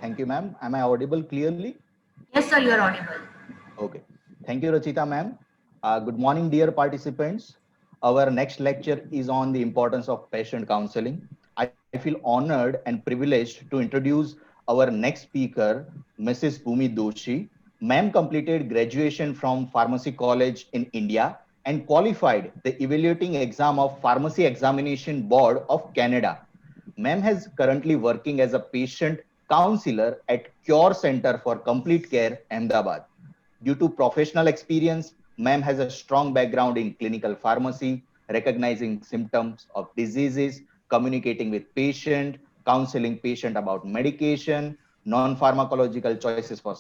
Thank you, ma'am. Am I audible clearly? Yes, sir, you are audible. Okay. Thank you, Rachita, ma'am. Good morning, dear participants. Our next lecture is on the importance of patient counseling. I feel honored and privileged to introduce our next speaker, Mrs. Bhumi Doshi. Ma'am completed graduation from Pharmacy College in India and qualified the evaluating exam of Pharmacy Examination Board of Canada. Ma'am has currently working as a patient counselor at Cure Center for Complete Care, Ahmedabad. Due to professional experience, ma'am has a strong background in clinical pharmacy, recognizing symptoms of diseases, communicating with patient, counseling patient about medication, non-pharmacological choices for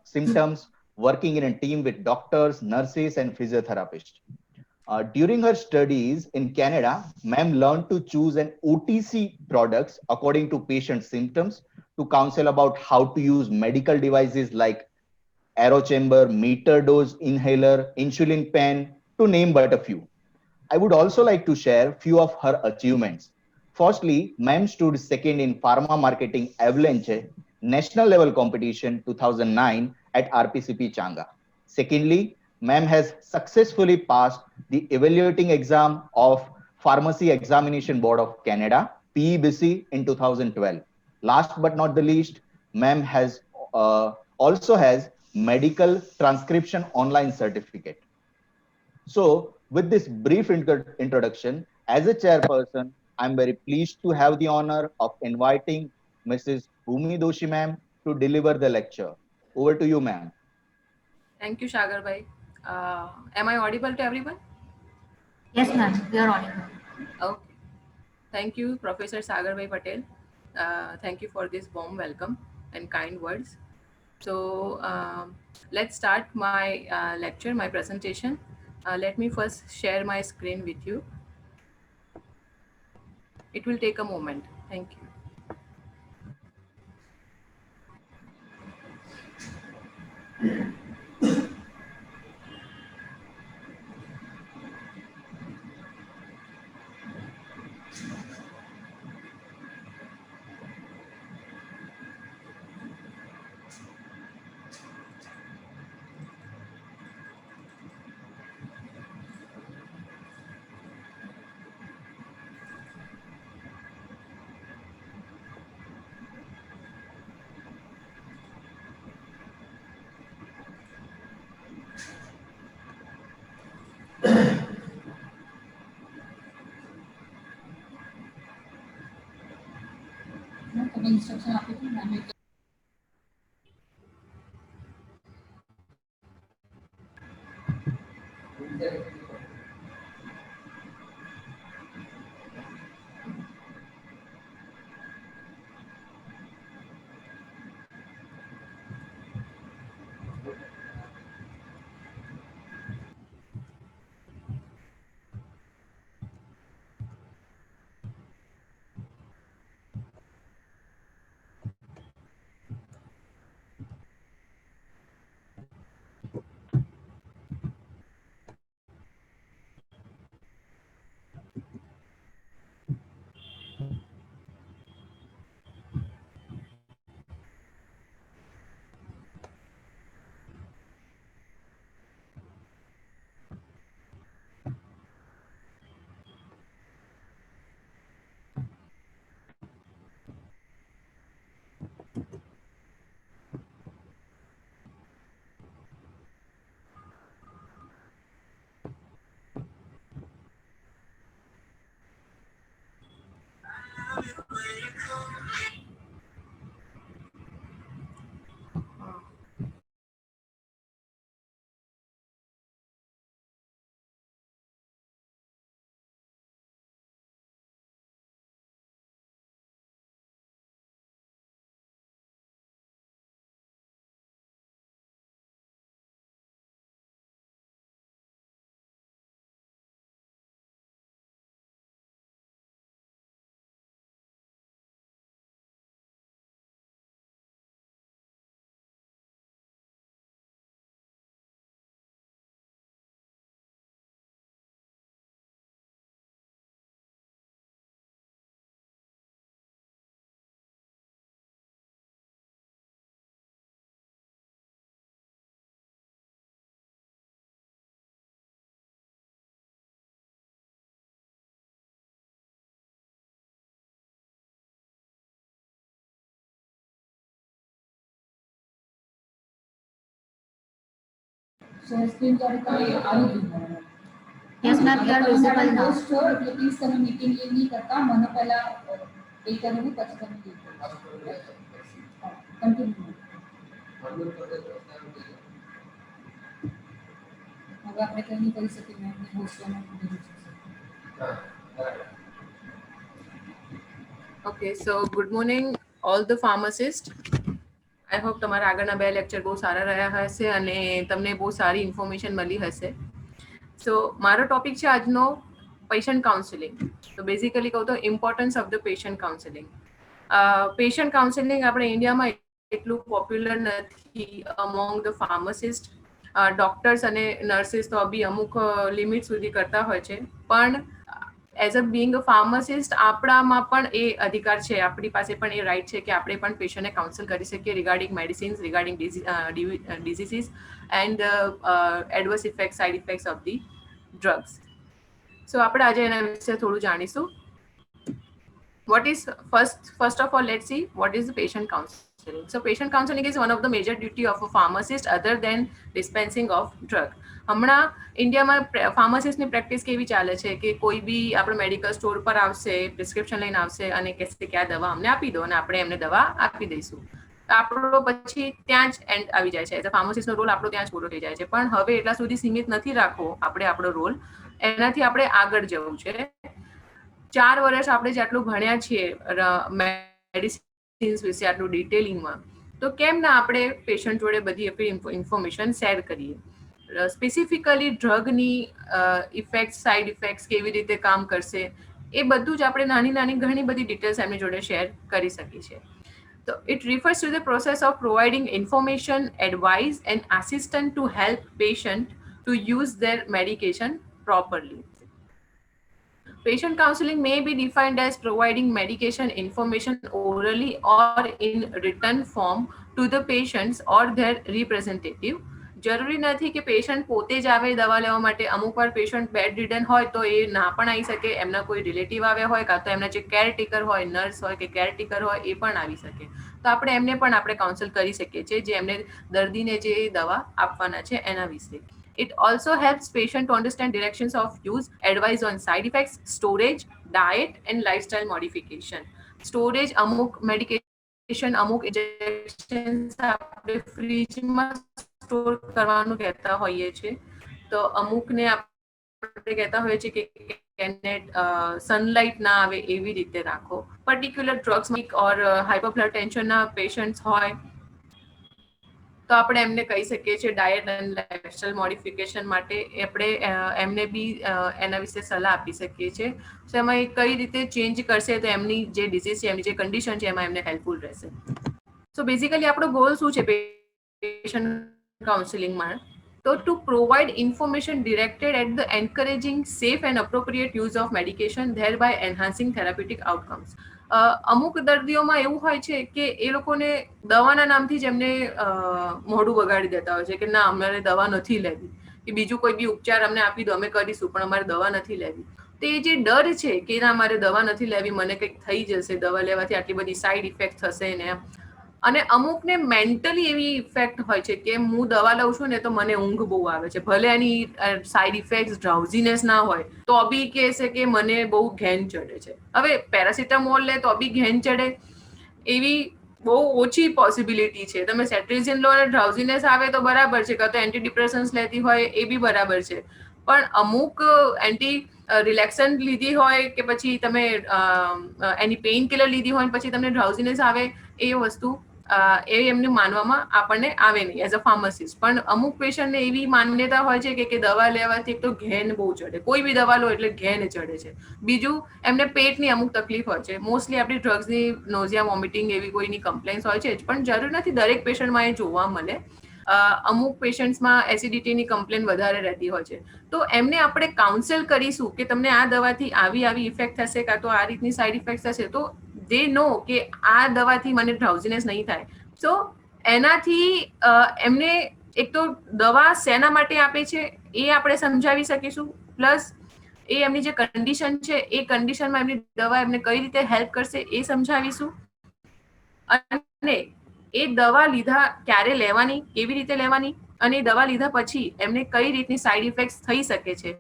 symptoms, working in a team with doctors, nurses, and physiotherapists. During her studies in Canada, ma'am learned to choose an OTC products according to patient symptoms to counsel about how to use medical devices like aero chamber, meter dose inhaler, insulin pen, to name but a few. I would also like to share few of her achievements. Firstly, ma'am stood second in pharma marketing avalanche national level competition 2009 at RPCP Changa. Secondly, ma'am has successfully passed the evaluating exam of Pharmacy Examination Board of Canada PEBC in 2012. Last but not the least, ma'am has also has medical transcription online certificate. So, with this brief introduction, as a chairperson, I'm very pleased to have the honor of inviting Mrs. Bhumi Doshi ma'am to deliver the lecture. Over to you, ma'am. Thank you, Shagar bhai. Am I audible to everyone? Yes, ma'am, you are audible. Okay. Thank you, Professor Sagar Bhai Patel. Thank you for this warm welcome and kind words. So, let's start my lecture, my presentation. Let me first share my screen with you. It will take a moment. Thank you. Share screen ત્યારે તમે આવી ગયું બરાબર. Yes, ma'am, you are visible now. Host છો એટલે please તમે meeting leave નહીં કરતા, મને પહેલા એ કરવું પછી તમે લીવ કરો. કન્ટિન્યુ. હવે આપણે કંઈ નહીં કરી શકીએ, મેં હોસ્ટમાં કીધું છે. Okay, so good morning all the pharmacists. I hope તમારા આગળના બે લેક્ચર બહુ સારા રહ્યા હશે અને તમને બહુ સારી ઇન્ફોર્મેશન મળી હશે. સો મારો ટોપિક છે આજનો પેશન્ટ કાઉન્સેલિંગ. તો બેઝિકલી કહું તો importance of the patient counselling. Patient counselling આપણે ઇન્ડિયામાં એટલું પોપ્યુલર નથી અમોંગ ધ ફાર્માસિસ્ટ. ડોક્ટર્સ અને નર્સિસ તો બી અમુક લિમિટ સુધી કરતા હોય છે, પણ as a being a pharmacist આપણામાં પણ એ અધિકાર છે, આપણી પાસે પણ એ રાઇટ છે કે આપણે પણ પેશન્ટને કાઉન્સલ કરી શકીએ regarding medicines, regarding diseases and adverse effect, side effects of the drugs. So આપણે આજે એના વિશે થોડું જાણીશું. What is first of all, let's see what is the patient counseling. So patient counseling is one of the major duty of a pharmacist other than dispensing of drug. હમણાં ઇન્ડિયામાં ફાર્માસિસ્ટની practice કેવી ચાલે છે કે કોઈ બી આપણે મેડિકલ સ્ટોર પર આવશે, પ્રિસ્ક્રિપ્શન લઈને આવશે અને કહેશે કે આ દવા અમને આપી દો અને આપણે એમને દવા આપી દઈશું. આપણો પછી ત્યાં જ એન્ડ આવી જાય છે. એઝ અ ફાર્માસિસ્ટનો રોલ આપણો ત્યાં જ પૂરો થઈ જાય છે. પણ હવે એટલા સુધી સીમિત નથી રાખવો આપણે આપણો રોલ, એનાથી આપણે આગળ જવું છે. 4 વર્ષ આપણે જેટલું ભણ્યા છીએ મેડિસિન્સ વિશે આટલું ડિટેલિંગમાં, તો કેમ ના આપણે પેશન્ટ જોડે બધી આપણી ઇન્ફોર્મેશન શેર કરીએ. સ્પેસિફિકલી ડ્રગની ઇફેક્ટ્સ, સાઇડ ઇફેક્ટ્સ કેવી રીતે કામ કરશે એ બધું જ આપણે નાની નાની ઘણી બધી ડિટેલ્સ એમની જોડે શેર કરી શકીએ છીએ. તો it refers to the process of providing information, advice and assistant to help patient to use there medication properly. Patient counseling may be defined as providing medication information orally or in written form to the patients or their representative. જરૂરી નથી કે patient પોતે જ આવે દવા લેવા માટે. અમુક વાર પેશન્ટ બેડ રિડન હોય તો એ ના પણ આવી શકે, એમના કોઈ રિલેટિવ આવ્યા હોય કાં તો એમના જે કેરટેકર હોય, નર્સ હોય કે કેરટેકર હોય એ પણ આવી શકે. તો આપણે એમને પણ આપણે કાઉન્સલ કરી શકીએ છીએ જે એમને દર્દીને જે દવા આપવાના છે એના વિશે. It also helps patient to understand directions of use, advice on side effects, storage, diet and lifestyle modification. Storage, અમુક medication, અમુક injections આપણે ફ્રીજમાં સ્ટોર કરવાનું કહેતા હોઈએ છીએ, તો અમુકને આપણે કહેતા હોઈએ છીએ કે એને સનલાઇટ ના આવે એવી રીતે રાખો. પર્ટિક્યુલર ડ્રગ્સ ઓર હાઇપર બ્લડ ટેન્શનના પેશન્ટ્સ હોય તો આપણે એમને કહી શકીએ છીએ ડાયટ એન્ડ લાઇફસ્ટાઇલ મોડિફિકેશન માટે આપણે એમને બી એના વિશે સલાહ આપી શકીએ છીએ. તો એમાં એ કઈ રીતે ચેન્જ કરશે તો એમની જે ડિઝીઝ છે, એમની જે કન્ડિશન છે એમાં એમને હેલ્પફુલ રહેશે. સો બેઝિકલી આપણો ગોલ શું છે પેશન્ટ કાઉન્સેલિંગમાં? તો to provide information directed at the encouraging safe and appropriate use of medication, thereby enhancing therapeutic outcomes. અમુક દર્દીઓમાં એવું હોય છે કે એ લોકોને દવાના નામથી જ એમને મોઢું બગાડી દેતા હોય છે કે ના અમારે દવા નથી લેવી, કે બીજું કોઈ બી ઉપચાર અમને આપી દો અમે કરીશું પણ અમારે દવા નથી લેવી. તો એ જે ડર છે કે ના મારે દવા નથી લેવી, મને કંઈક થઈ જશે, દવા લેવાથી આટલી બધી સાઈડ ઇફેક્ટ થશે ને, અને અમુકને મેન્ટલી એવી ઇફેક્ટ હોય છે કે હું દવા લઉં છું ને તો મને ઊંઘ બહુ આવે છે, ભલે એની સાઈડ ઇફેક્ટ ડ્રાઉઝીનેસ ના હોય તો બી કહેશે કે મને બહુ ઘેન ચડે છે. હવે પેરાસિટામોલ લે તો બી ઘેન ચડે એવી બહુ ઓછી પોસિબિલિટી છે. તમે સેટ્રિઝિન લો અને ડ્રાઉઝીનેસ આવે તો બરાબર છે, કાં તો એન્ટી ડિપ્રેશન્સ લેતી હોય એ બી બરાબર છે, પણ અમુક એન્ટી રિલેક્સન્ટ લીધી હોય કે પછી તમે એની પેઇન કિલર લીધી હોય પછી તમને ડ્રાઉઝીનેસ આવે એ વસ્તુ એ એમને માનવામાં આપણને આવે નહીં એઝ અ ફાર્માસિસ્ટ. પણ અમુક પેશન્ટને એવી માન્યતા હોય છે કે દવા લેવાથી એક તો ઘેન બહુ ચડે, કોઈ બી દવા લો એટલે ઘેન ચડે છે, બીજું એમને પેટની અમુક તકલીફ હોય છે. મોસ્ટલી આપણી ડ્રગ્સની નોઝિયા, વોમિટિંગ એવી કોઈની કમ્પ્લેન્સ હોય છે જ, પણ જરૂર નથી દરેક પેશન્ટમાં એ જોવા મળે. અમુક પેશન્ટ્સમાં એસિડિટીની કમ્પ્લેન વધારે રહેતી હોય છે, તો એમને આપણે કાઉન્સેલ કરીશું કે તમને આ દવાથી આવી આવી ઇફેક્ટ થશે કાં તો આ રીતની સાઈડ ઇફેક્ટ થશે, તો દે નો કે આ દવાથી મને ડ્રાઉઝીનેસ નહીં થાય. સો એનાથી એમને એક તો દવા શેના માટે આપે છે એ આપણે સમજાવી શકીશું, પ્લસ એ એમની જે કન્ડિશન છે એ કન્ડિશનમાં એમની દવા એમને કઈ રીતે હેલ્પ કરશે એ સમજાવીશું, અને એ દવા લીધા ક્યારે લેવાની, કેવી રીતે લેવાની અને દવા લીધા પછી એમને કઈ રીતની સાઇડ ઇફેક્ટ્સ થઈ શકે છે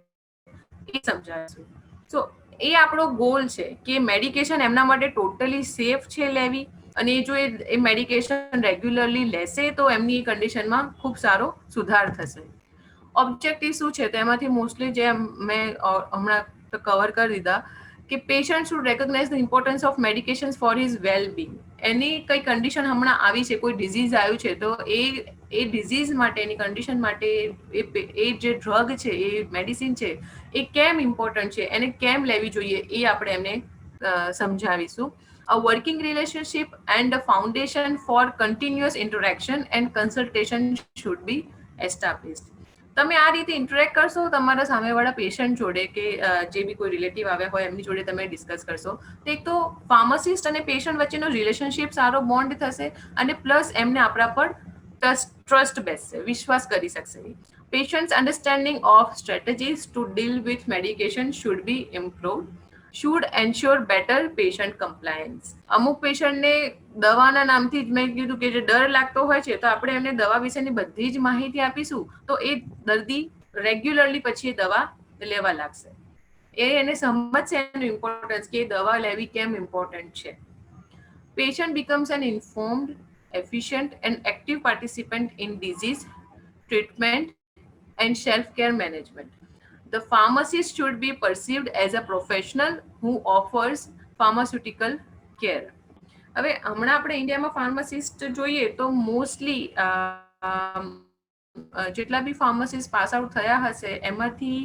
એ સમજાવીશું. સો એ આપણો ગોલ છે કે મેડિકેશન એમના માટે ટોટલી સેફ છે લેવી, અને જો એ મેડિકેશન રેગ્યુલરલી લેશે તો એમની કન્ડિશનમાં ખૂબ સારો સુધાર થશે. ઓબ્જેક્ટિવ શું છે તેમાંથી મોસ્ટલી જે મેં હમણાં કવર કરી દીધા કે patient should recognise the importance of medications for his well being. એની કઈ કન્ડિશન હમણાં આવી છે, કોઈ ડિઝીઝ આવ્યું છે, તો એ ડિઝીઝ માટે, એની કન્ડિશન માટે એ જે ડ્રગ છે, એ મેડિસિન છે, એ કેમ ઇમ્પોર્ટન્ટ છે, એને કેમ લેવી જોઈએ, એ આપણે એમને સમજાવીશું. A working relationship and a foundation for continuous interaction and consultation should be established. તમે આ રીતે ઇન્ટરેક્ટ કરશો તમારા સામેવાળા પેશન્ટ જોડે કે જે બી કોઈ રિલેટિવ આવ્યા હોય એમની જોડે તમે ડિસ્કસ કરશો, તો એક તો ફાર્માસિસ્ટ અને પેશન્ટ વચ્ચેનો રિલેશનશિપ સારો બોન્ડ થશે, અને પ્લસ એમને આપણા પર ટ્રસ્ટ બેસશે, વિશ્વાસ કરી શકશે. Patient's understanding of strategies to deal with medication should be improved. Should ensure better patient compliance. અમુક પેશન્ટને દવાના નામથી જ મેં કીધું કે જે ડર લાગતો હોય છે, તો આપણે એમને દવા વિશેની બધી જ માહિતી આપીશું તો એ દર્દી રેગ્યુલરલી પછી એ દવા લેવા લાગશે. એને સમજશે એનું ઇમ્પોર્ટન્સ કે દવા લેવી કેમ ઇમ્પોર્ટન્ટ છે. Patient becomes an informed, efficient and active participant in disease treatment and self-care management. The pharmacist should be perceived as a professional who offers pharmaceutical care. હવે હમણાં આપણે ઇન્ડિયામાં ફાર્માસિસ્ટ જોઈએ તો મોસ્ટલી જેટલા બી ફાર્માસિસ્ટ પાસ આઉટ થયા હશે એમાંથી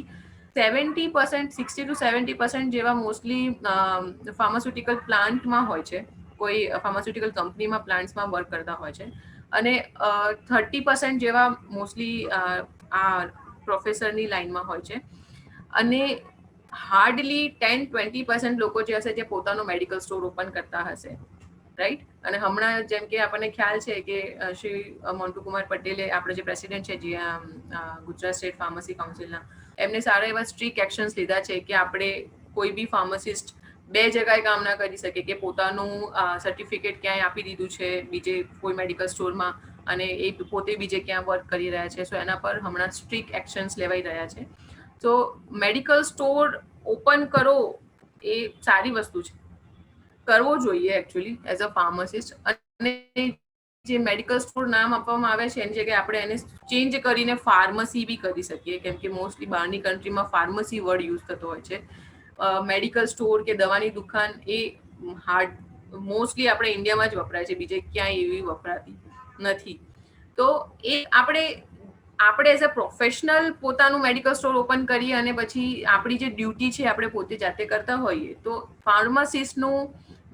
70%, 60 to 70% જેવા મોસ્ટલી ફાર્માસ્યુટિકલ પ્લાન્ટમાં હોય છે, કોઈ ફાર્માસ્યુટિકલ કંપનીમાં પ્લાન્ટ્સમાં વર્ક કરતા હોય છે, અને 30% જેવા મોસ્ટલી આ પ્રોફેસરની લાઈનમાં હોય છે, અને હાર્ડલી 10-20% લોકો જે હશે જે પોતાનો મેડિકલ સ્ટોર ઓપન કરતા હશે, રાઈટ. અને હમણાં જેમ કે આપણને ખ્યાલ છે કે શ્રી મોન્ટુ કુમાર પટેલે, આપણે જે પ્રેસિડેન્ટ છે જે ગુજરાત સ્ટેટ ફાર્મસી કાઉન્સિલના, એમને સારા એવા સ્ટ્રિક્ટ એક્શન્સ લીધા છે કે આપણે કોઈ બી ફાર્માસિસ્ટ બે જગ્યાએ કામ ના કરી શકે, કે પોતાનું સર્ટિફિકેટ ક્યાંય આપી દીધું છે બીજે કોઈ મેડિકલ સ્ટોરમાં અને એ પોતે બીજે ક્યાં વર્ક કરી રહ્યા છે. સો એના પર હમણાં સ્ટ્રિક્ટ એક્શન્સ લેવાઈ રહ્યા છે. તો મેડિકલ સ્ટોર ઓપન કરો એ સારી વસ્તુ છે, કરવો જોઈએ એકચ્યુઅલી એઝ અ ફાર્માસિસ્ટ. અને જે મેડિકલ સ્ટોર નામ આપવામાં આવે છે એની જગ્યાએ આપણે એને ચેન્જ કરીને ફાર્મસી બી કરી શકીએ, કેમ કે મોસ્ટલી બહારની કન્ટ્રીમાં ફાર્મસી વર્ડ યુઝ થતો હોય છે. મેડિકલ સ્ટોર કે દવાની દુકાન એ મોસ્ટલી આપણે ઇન્ડિયામાં જ વપરાય છે, બીજે ક્યાંય એવી વપરાતી નથી. તો એ આપણે એઝ અ પ્રોફેશનલ પોતાનું મેડિકલ સ્ટોર ઓપન કરીએ અને પછી આપણી જે ડ્યુટી છે આપણે પોતે જાતે કરતા હોઈએ તો ફાર્માસિસ્ટનું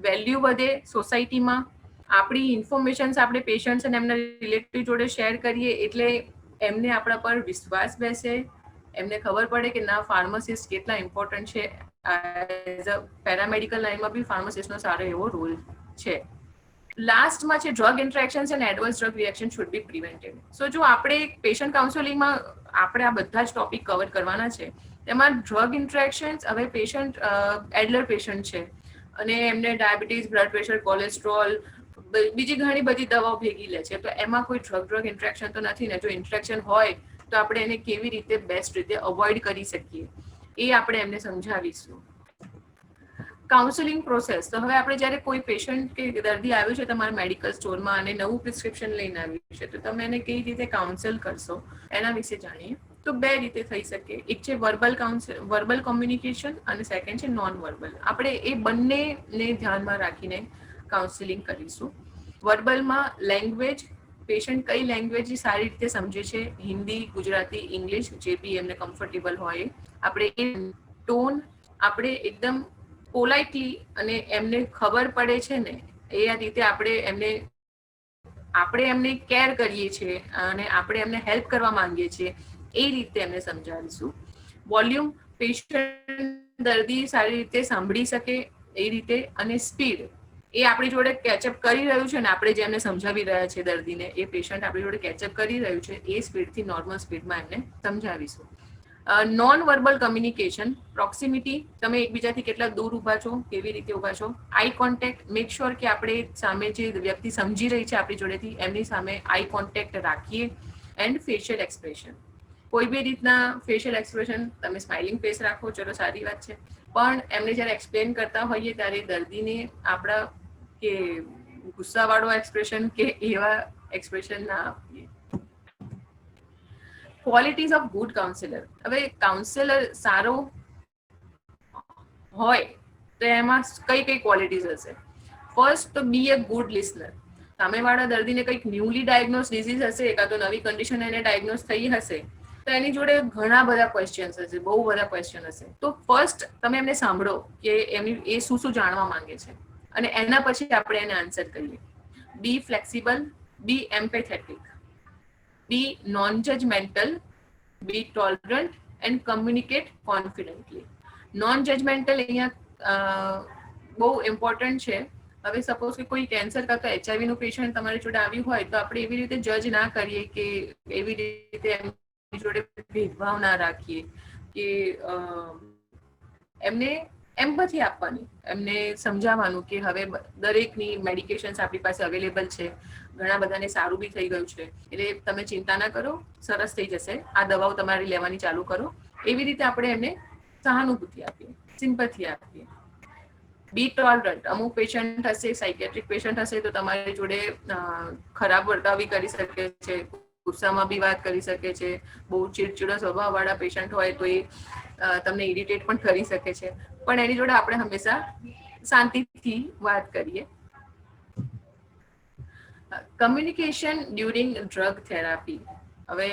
વેલ્યુ વધે સોસાયટીમાં. આપણી ઇન્ફોર્મેશન્સ આપણે પેશન્ટ્સ અને એમના રિલેટિવ જોડે શેર કરીએ એટલે એમને આપણા પર વિશ્વાસ બેસે, એમને ખબર પડે કે ના ફાર્માસિસ્ટ કેટલા ઇમ્પોર્ટન્ટ છે. એઝ અ પેરામેડિકલ લાઈનમાં બી ફાર્માસિસ્ટનો સારો એવો રોલ છે. લાસ્ટમાં છે drug interactions and adverse drug reaction should be prevented. So જો આપણે પેશન્ટ કાઉન્સેલિંગમાં આપણે આ બધા જ ટોપિક કવર કરવાના છે, તેમાં ડ્રગ ઇન્ટરેક્શન્સ, હવે પેશન્ટ એડલર પેશન્ટ છે અને એમને ડાયાબિટીસ, બ્લડ પ્રેશર, કોલેસ્ટ્રોલ, બીજી ઘણી બધી દવાઓ ભેગી લે છે, તો એમાં કોઈ ડ્રગ ઇન્ટરેક્શન તો નથી ને. જો ઇન્ટરેક્શન હોય તો આપણે એને કેવી રીતે બેસ્ટ રીતે અવોઇડ કરી શકીએ એ આપણે એમને સમજાવીશું. કાઉન્સેલિંગ પ્રોસેસ, તો હવે આપણે જ્યારે કોઈ પેશન્ટ કે દર્દી આવ્યું છે તમારા મેડિકલ સ્ટોરમાં અને નવું પ્રિસ્ક્રિપ્શન લઈને આવ્યું છે, તો તમે એને કઈ રીતે કાઉન્સેલ કરશો એના વિશે જાણીએ. તો બે રીતે થઈ શકે. એક છે વર્બલ કોમ્યુનિકેશન અને સેકન્ડ છે નોન વર્બલ. આપણે એ બંનેને ધ્યાનમાં રાખીને કાઉન્સેલિંગ કરીશું. વર્બલમાં લેંગ્વેજ, પેશન્ટ કઈ લેંગ્વેજ સારી રીતે સમજે છે, હિન્દી, ગુજરાતી, ઇંગ્લિશ, જે બી એમને કમ્ફર્ટેબલ હોય. આપણે એ ટોન આપણે એકદમ પોલાઇટલી અને એમને ખબર પડે છે ને એ રીતે આપણે એમને કેર કરીએ છીએ અને આપણે એમને હેલ્પ કરવા માંગીએ છીએ એ રીતે એમને સમજાવીશું. વોલ્યુમ, પેશન્ટ દર્દી સારી રીતે સાંભળી શકે એ રીતે. અને સ્પીડ, એ આપણી જોડે કેચઅપ કરી રહ્યું છે ને, આપણે જે એમને સમજાવી રહ્યા છે દર્દીને, એ પેશન્ટ આપણી જોડે કેચઅપ કરી રહ્યું છે એ સ્પીડથી નોર્મલ સ્પીડમાં એમને સમજાવીશું. નોન વર્બલ કમ્યુનિકેશન, પ્રોક્સિમિટી, તમે એકબીજાથી કેટલા દૂર ઊભા છો, કેવી રીતે ઊભા છો. આઈ કોન્ટેક્ટ, મેક શ્યોર કે આપણે સામે જે વ્યક્તિ સમજી રહી છે આપણી જોડેથી એમની સામે આઈ કોન્ટેક્ટ રાખીએ, એન્ડ ફેશિયલ એક્સપ્રેશન. કોઈ બી રીતના ફેશિયલ એક્સપ્રેશન, તમે સ્માઇલિંગ ફેસ રાખો, ચલો સારી વાત છે, પણ એમને જ્યારે એક્સપ્લેન કરતા હોઈએ ત્યારે દર્દીને આપણા કે ગુસ્સાવાળો એક્સપ્રેશન કે એવા એક્સપ્રેશન ના આપીએ. Qualities of good counsellor. હવે કાઉન્સેલર સારો હોય તો એમાં કઈ કઈ ક્વોલિટીઝ હશે? ફર્સ્ટ તો બી અ ગુડ લિસનર. સામેવાળા દર્દીને કંઈક ન્યૂલી ડાયગ્નોઝ ડિઝીઝ હશે, કાં તો નવી કન્ડિશન એને ડાયગ્નોઝ થઈ હશે, તો એની જોડે ઘણા બધા ક્વેશ્ચન્સ હશે, બહુ બધા ક્વેશ્ચન હશે. તો ફર્સ્ટ તમે એમને સાંભળો કે એ શું શું જાણવા માંગે છે, અને એના પછી આપણે એને આન્સર કરીએ. Be flexible, be empathetic, be non judgemental, be tolerant and communicate confidentially. Non judgemental અહીંયા બહુ ઇમ્પોર્ટન્ટ છે. હવે સપોઝ કે કોઈ કેન્સર કાં તો HIV નું પેશન્ટ તમારી જોડે આવ્યું હોય તો આપણે એવી રીતે જજ ના કરીએ કે એવી રીતે એમની જોડે ભેદભાવ ના રાખીએ, કે એમને એમ્પથી આપવાની, એમને સમજાવવાનું કે હવે દરેકની મેડિકેશન્સ આપણી પાસે અવેલેબલ છે, ઘણા બધાને સારું બી થઈ ગયું છે, એટલે તમે ચિંતા ના કરો, સરસ થઈ જશે, આ દવાઓ તમારી લેવાની ચાલુ કરો. એવી રીતે આપણે એમને સહાનુભૂતિ આપીએ, સિમ્પથી આપીએ. બી ટોલરન્ટ. અમુક પેશન્ટ હશે, સાયકેટ્રિક પેશન્ટ હશે, તો તમારી જોડે ખરાબ વર્તાવ બી કરી શકે છે, ગુસ્સામાં બી વાત કરી શકે છે. બહુ ચીડચીડા સ્વભાવવાળા પેશન્ટ હોય તો એ તમને ઇરિટેટ પણ કરી શકે છે, પણ એની જોડે આપણે હંમેશા શાંતિથી વાત કરીએ. Communication during drug therapy. હવે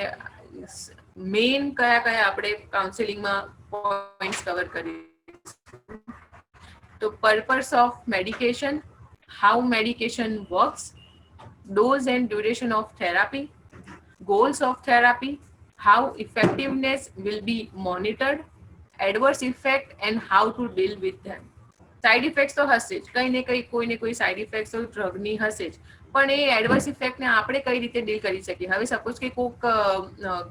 મેઇન કયા કયા આપણે કાઉન્સેલિંગમાં પોઈન્ટ્સ કવર કરીએ તો purpose of medication, how medication works, dose and duration of therapy, goals of therapy, how effectiveness will be monitored, adverse effect and how to deal with them. Side effects તો હશે જ, કંઈ ને કંઈ કોઈ ને કોઈ સાઇડ ઇફેક્ટ્સ તો ડ્રગની હશે જ, પણ એ એડવર્સ ઇફેક્ટને આપણે કઈ રીતે ડીલ કરી શકીએ? હવે સપોઝ કે કોઈક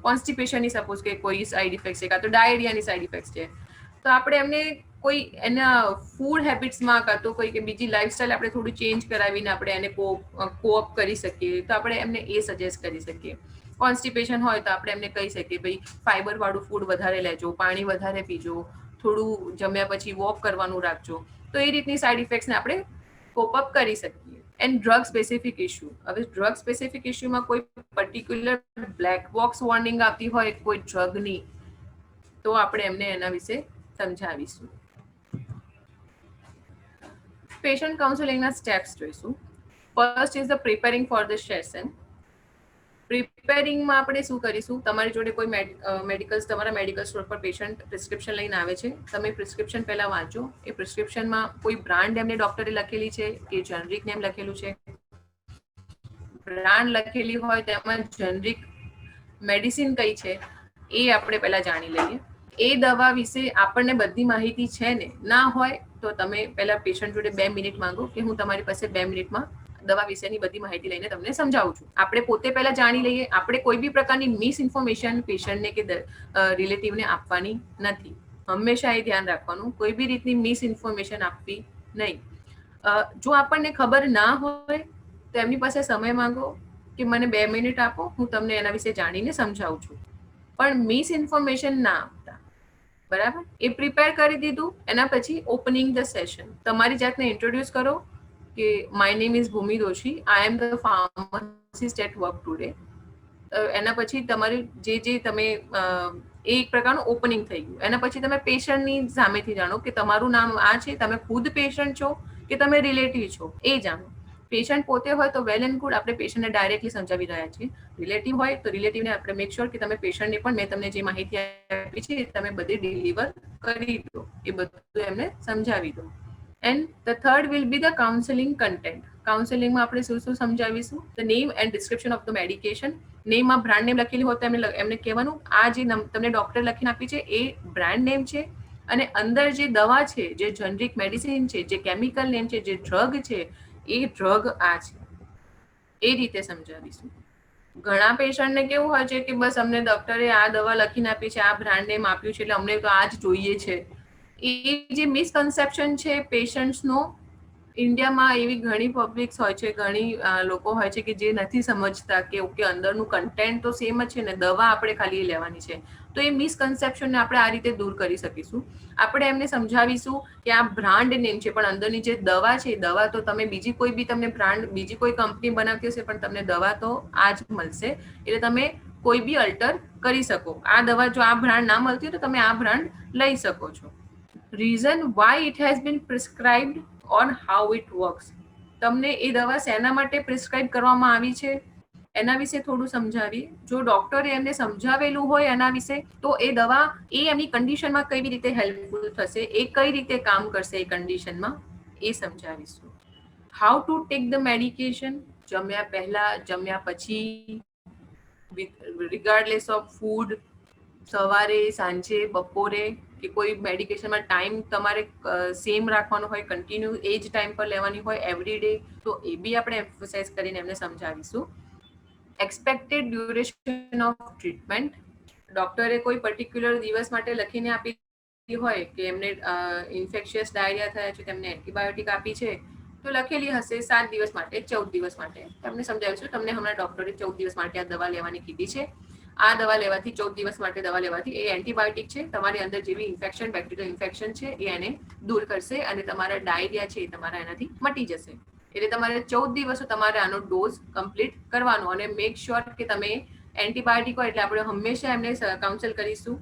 કોન્સ્ટિપેશનની સપોઝ કે કોઈ સાઇડ ઇફેક્ટ છે, કાં તો ડાયરિયાની સાઇડ ઇફેક્ટ છે, તો આપણે એમને કોઈ એના ફૂડ હેબિટ્સમાં કાં તો કોઈ કે બીજી લાઈફસ્ટાઈલ આપણે થોડું ચેન્જ કરાવીને આપણે એને કોઅપ કરી શકીએ, તો આપણે એમને એ સજેસ્ટ કરી શકીએ. કોન્સ્ટિપેશન હોય તો આપણે એમને કહી શકીએ ભાઈ ફાઈબરવાળું ફૂડ વધારે લેજો, પાણી વધારે પીજો, થોડું જમ્યા પછી વોક કરવાનું રાખજો. તો એ રીતની સાઇડ ઇફેક્ટ્સને આપણે કોપ અપ કરી શકીએ. And drug specific issue. હવે ડ્રગ સ્પેસિફિક ઇસ્યુમાં કોઈ પર્ટિક્યુલર બ્લેક બોક્સ વોર્નિંગ આપતી હોય કોઈ ડ્રગની, તો આપણે એમને એના વિશે સમજાવીશું. પેશન્ટ કાઉન્સેલિંગના સ્ટેપ્સ જોઈશું. First is the preparing for the session. પ્રિપેરિંગમાં આપણે શું કરીશું? તમારી જોડે કોઈ તમારા મેડિકલ સ્ટોર પર પેશન્ટ પ્રિસ્ક્રિપ્શન લઈને આવે છે, તમે પ્રિસ્ક્રિપ્શન પહેલા વાંચો. એ પ્રિસ્ક્રિપ્શનમાં કોઈ બ્રાન્ડ એમને ડોક્ટરે લખેલી છે કે જનરિક નેમ લખેલું છે? બ્રાન્ડ લખેલી હોય તેમાં જનરિક મેડિસિન કઈ છે એ આપણે પહેલા જાણી લઈએ. એ દવા વિશે આપણને બધી માહિતી છે ને? ના હોય તો તમે પહેલા પેશન્ટ જોડે 2 મિનિટ માંગો કે હું તમારી પાસે 2 મિનિટમાં દવા વિશેની બધી માહિતી લઈને તમને સમજાવું છું. આપણે પોતે પહેલા જાણી લઈએ. આપણે કોઈ બી પ્રકારની મિસ ઇન્ફોર્મેશન પેશન્ટને કે રિલેટિવને આપવાની નથી. હંમેશા એ ધ્યાન રાખવાનું, કોઈ બી રીતની મિસ ઇન્ફોર્મેશન આપવી નહીં. જો આપણને ખબર ના હોય તો એમની પાસે સમય માંગો કે મને 2 મિનિટ આપો, હું તમને એના વિશે જાણીને સમજાવું છું, પણ મિસ ઇન્ફોર્મેશન ના આપતા. બરાબર? એ પ્રિપેર કરી દીધું. એના પછી ઓપનિંગ ધ સેશન. તમારી જાતને ઇન્ટ્રોડ્યુસ કરો કે my name is Bhumi Doshi, I am the pharmacist at work today. એના પછી તમારી જે તમે એ એક પ્રકારનું ઓપનિંગ થઈ ગયું. એના પછી તમે પેશન્ટની સામેથી જાણો કે તમારું નામ આ છે, તમે ખુદ પેશન્ટ છો કે તમે રિલેટિવ છો એ જાણો. પેશન્ટ પોતે હોય તો વેલ એન્ડ ગુડ, આપણે પેશન્ટને ડાયરેક્ટલી સમજાવી રહ્યા છીએ. રિલેટિવ હોય તો રિલેટિવને આપણે મેક શ્યોર કે તમે પેશન્ટને પણ મેં તમને જે માહિતી આપી છે તમે બધી ડિલિવર કરી દો, એ બધું એમને સમજાવી દો. And the third will be the counselling content. કાઉન્સેલિંગમાં આપણે શું શું સમજાવીશું? The name and description of the medication. નેમમાં બ્રાન્ડ નેમ લખેલી હોય તો એમને કહેવાનું આ જે તમને ડોક્ટર લખીને આપી છે એ બ્રાન્ડ નેમ છે, અને અંદર જે દવા છે, જે જનરિક મેડિસિન છે, જે કેમિકલ નેમ છે, જે ડ્રગ છે, એ ડ્રગ આ છે. એ રીતે સમજાવીશું. ઘણા પેશન્ટને કેવું હોય છે કે બસ અમને ડોક્ટરે આ દવા લખીને આપી છે, આ બ્રાન્ડ નેમ આપ્યું છે એટલે અમને તો આ જ જોઈએ છે. એ જે મિસકન્સેપ્શન છે પેશન્ટ્સનો, ઇન્ડિયામાં એવી ઘણી પબ્લિક્સ હોય છે, ઘણી લોકો હોય છે કે જે નથી સમજતા કે ઓકે અંદરનું કન્ટેન્ટ તો સેમ જ છે ને, દવા આપણે ખાલી લેવાની છે. તો એ મિસકન્સેપ્શનને આપણે આ રીતે દૂર કરી શકીશું. આપણે એમને સમજાવીશું કે આ બ્રાન્ડ નેમ છે, પણ અંદરની જે દવા છે, દવા તો તમે બીજી કોઈ બી તમને બ્રાન્ડ બીજી કોઈ કંપની બનાવતી હશે, પણ તમને દવા તો આ જ મળશે. એટલે તમે કોઈ બી અલ્ટર કરી શકો. આ દવા જો આ બ્રાન્ડ ના મળતી હોય તો તમે આ બ્રાન્ડ લઈ શકો છો. Reason Y it has been prescribed on how it works. તમને એ દવા શેના માટે પ્રિસ્ક્રાઇબ કરવામાં આવી છે એના વિશે થોડું સમજાવીએ. જો ડોક્ટરે એમને સમજાવેલું હોય એના વિશે, તો એ દવા એ એમની કન્ડિશનમાં કેવી રીતે હેલ્પફુલ થશે, એ કઈ રીતે કામ કરશે એ કન્ડિશનમાં, એ સમજાવીશું. How to take the medication. જમ્યા પહેલા, જમ્યા પછી, રિગાર્ડલેસ ઓફ ફૂડ, સવારે, સાંજે, બપોરે, કે કોઈ મેડિકેશનમાં ટાઈમ તમારે સેમ રાખવાનો હોય, કન્ટિન્યુ એ જ ટાઈમ પર લેવાની હોય એવરી ડે, તો એ બી આપણે એમ્ફસાઇઝ કરીને એમને સમજાવીશું. Expected duration of treatment. ડોક્ટરે કોઈ પર્ટિક્યુલર દિવસ માટે લખીને આપી હોય કે એમને ઇન્ફેક્શિયસ ડાયરિયા થયા છે, તેમને એન્ટીબાયોટિક આપી છે, તો લખેલી હશે 7 દિવસ માટે, 14 દિવસ માટે. તમને સમજાવીશું, તમને હમણાં ડોક્ટરે 14 દિવસ માટે આ દવા લેવાની કીધી છે. આ દવા લેવાથી 14 દિવસ માટે દવા લેવાથી એ એન્ટીબાયોટિક છે, તમારી અંદર જેવી ઇન્ફેક્શન, બેક્ટેરિયલ ઇન્ફેક્શન છે એ એને દૂર કરશે અને તમારા ડાયરિયા છે એ તમારા એનાથી મટી જશે. એટલે તમારે 14 દિવસ તમારે આનો ડોઝ કમ્પ્લીટ કરવાનો, અને મેક શ્યોર કે તમે એન્ટીબાયોટિક હોય એટલે આપણે હંમેશા એમને કાઉન્સલ કરીશું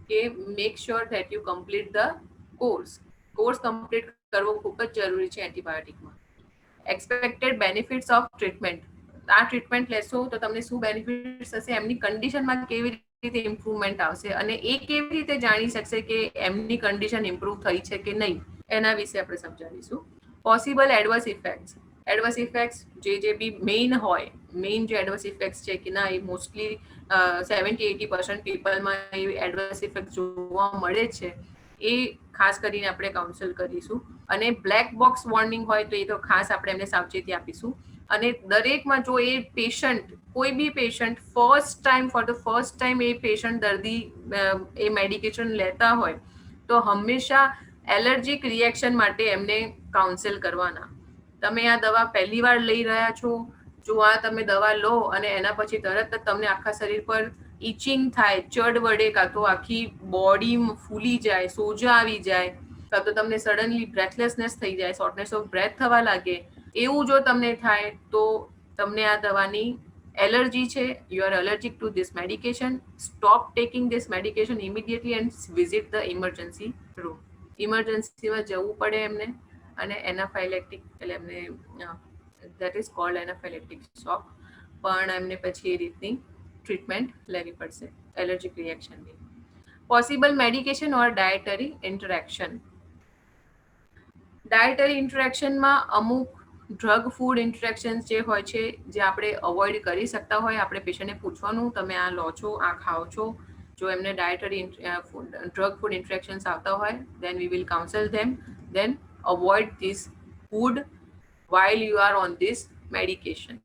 કે make sure that you complete the course complete કરવો ખૂબ જ જરૂરી છે એન્ટીબાયોટિકમાં. Expected benefits of treatment. આ ટ્રીટમેન્ટ લેશો તો તમને શું બેનિફિટ્સ હશે, એમની કન્ડિશનમાં કેવી રીતે ઇમ્પ્રુવમેન્ટ આવશે, અને એ કેવી રીતે જાણી શકશે કે એમની કન્ડિશન ઇમ્પ્રુવ થઈ છે કે નહીં, એના વિશે આપણે સમજાવીશું. Possible adverse effects. Adverse effects જે બી મેઇન જે એડવર્સ ઇફેક્ટ્સ છે કે ના, એ મોસ્ટલી 70-80% પીપલમાં એ એડવર્સ ઇફેક્ટ જોવા મળે છે, એ ખાસ કરીને આપણે કાઉન્સલ કરીશું. અને બ્લેક બોક્સ વોર્નિંગ હોય તો એ તો ખાસ આપણે એમને સાવચેતી આપીશું. અને દરેકમાં જો એ પેશન્ટ, કોઈ બી patient for the first time એ પેશન્ટ દર્દી એ મેડિકેશન લેતા હોય તો હંમેશા એલર્જીક રિએક્શન માટે એમને કાઉન્સેલ કરવાના. તમે આ દવા પહેલી વાર લઈ રહ્યા છો, જો આ તમે દવા લો અને એના પછી તરત જ તમને આખા શરીર પર ઇચિંગ થાય, ચડ વડે, કાં તો આખી બોડી ફૂલી જાય, સોજા આવી જાય, કાં તો તમને સડનલી બ્રેથલેસનેસ થઈ જાય, શોર્ટનેસ ઓફ બ્રેથ થવા લાગે, એવું જો તમને થાય તો તમને આ દવાની એલર્જી છે, you are allergic to this medication. Stop taking this medication immediately and visit the emergency room. ઇમરજન્સીમાં જવું પડે એમને, અને એનાફાઇલેક્ટિક એટલે એમને that is called anaphylactic shock, પણ એમને પછી એ રીતની ટ્રીટમેન્ટ લેવી પડશે એલર્જીક રિએક્શનની. Possible medication or dietary interaction. Dietary ઇન્ટરેક્શનમાં અમુક ડ્રગ ફૂડ ઇન્ટરેક્શન્સ જે હોય છે, જે આપણે અવોઇડ કરી શકતા હોય, આપણે પેશન્ટને પૂછવાનું તમે આ લો છો, આ ખાઓ છો. જો એમને ડાયટરી ડ્રગ ફૂડ ઇન્ટરેક્શન્સ આવતા હોય, then we will counsel them, then avoid this food while you are on this medication.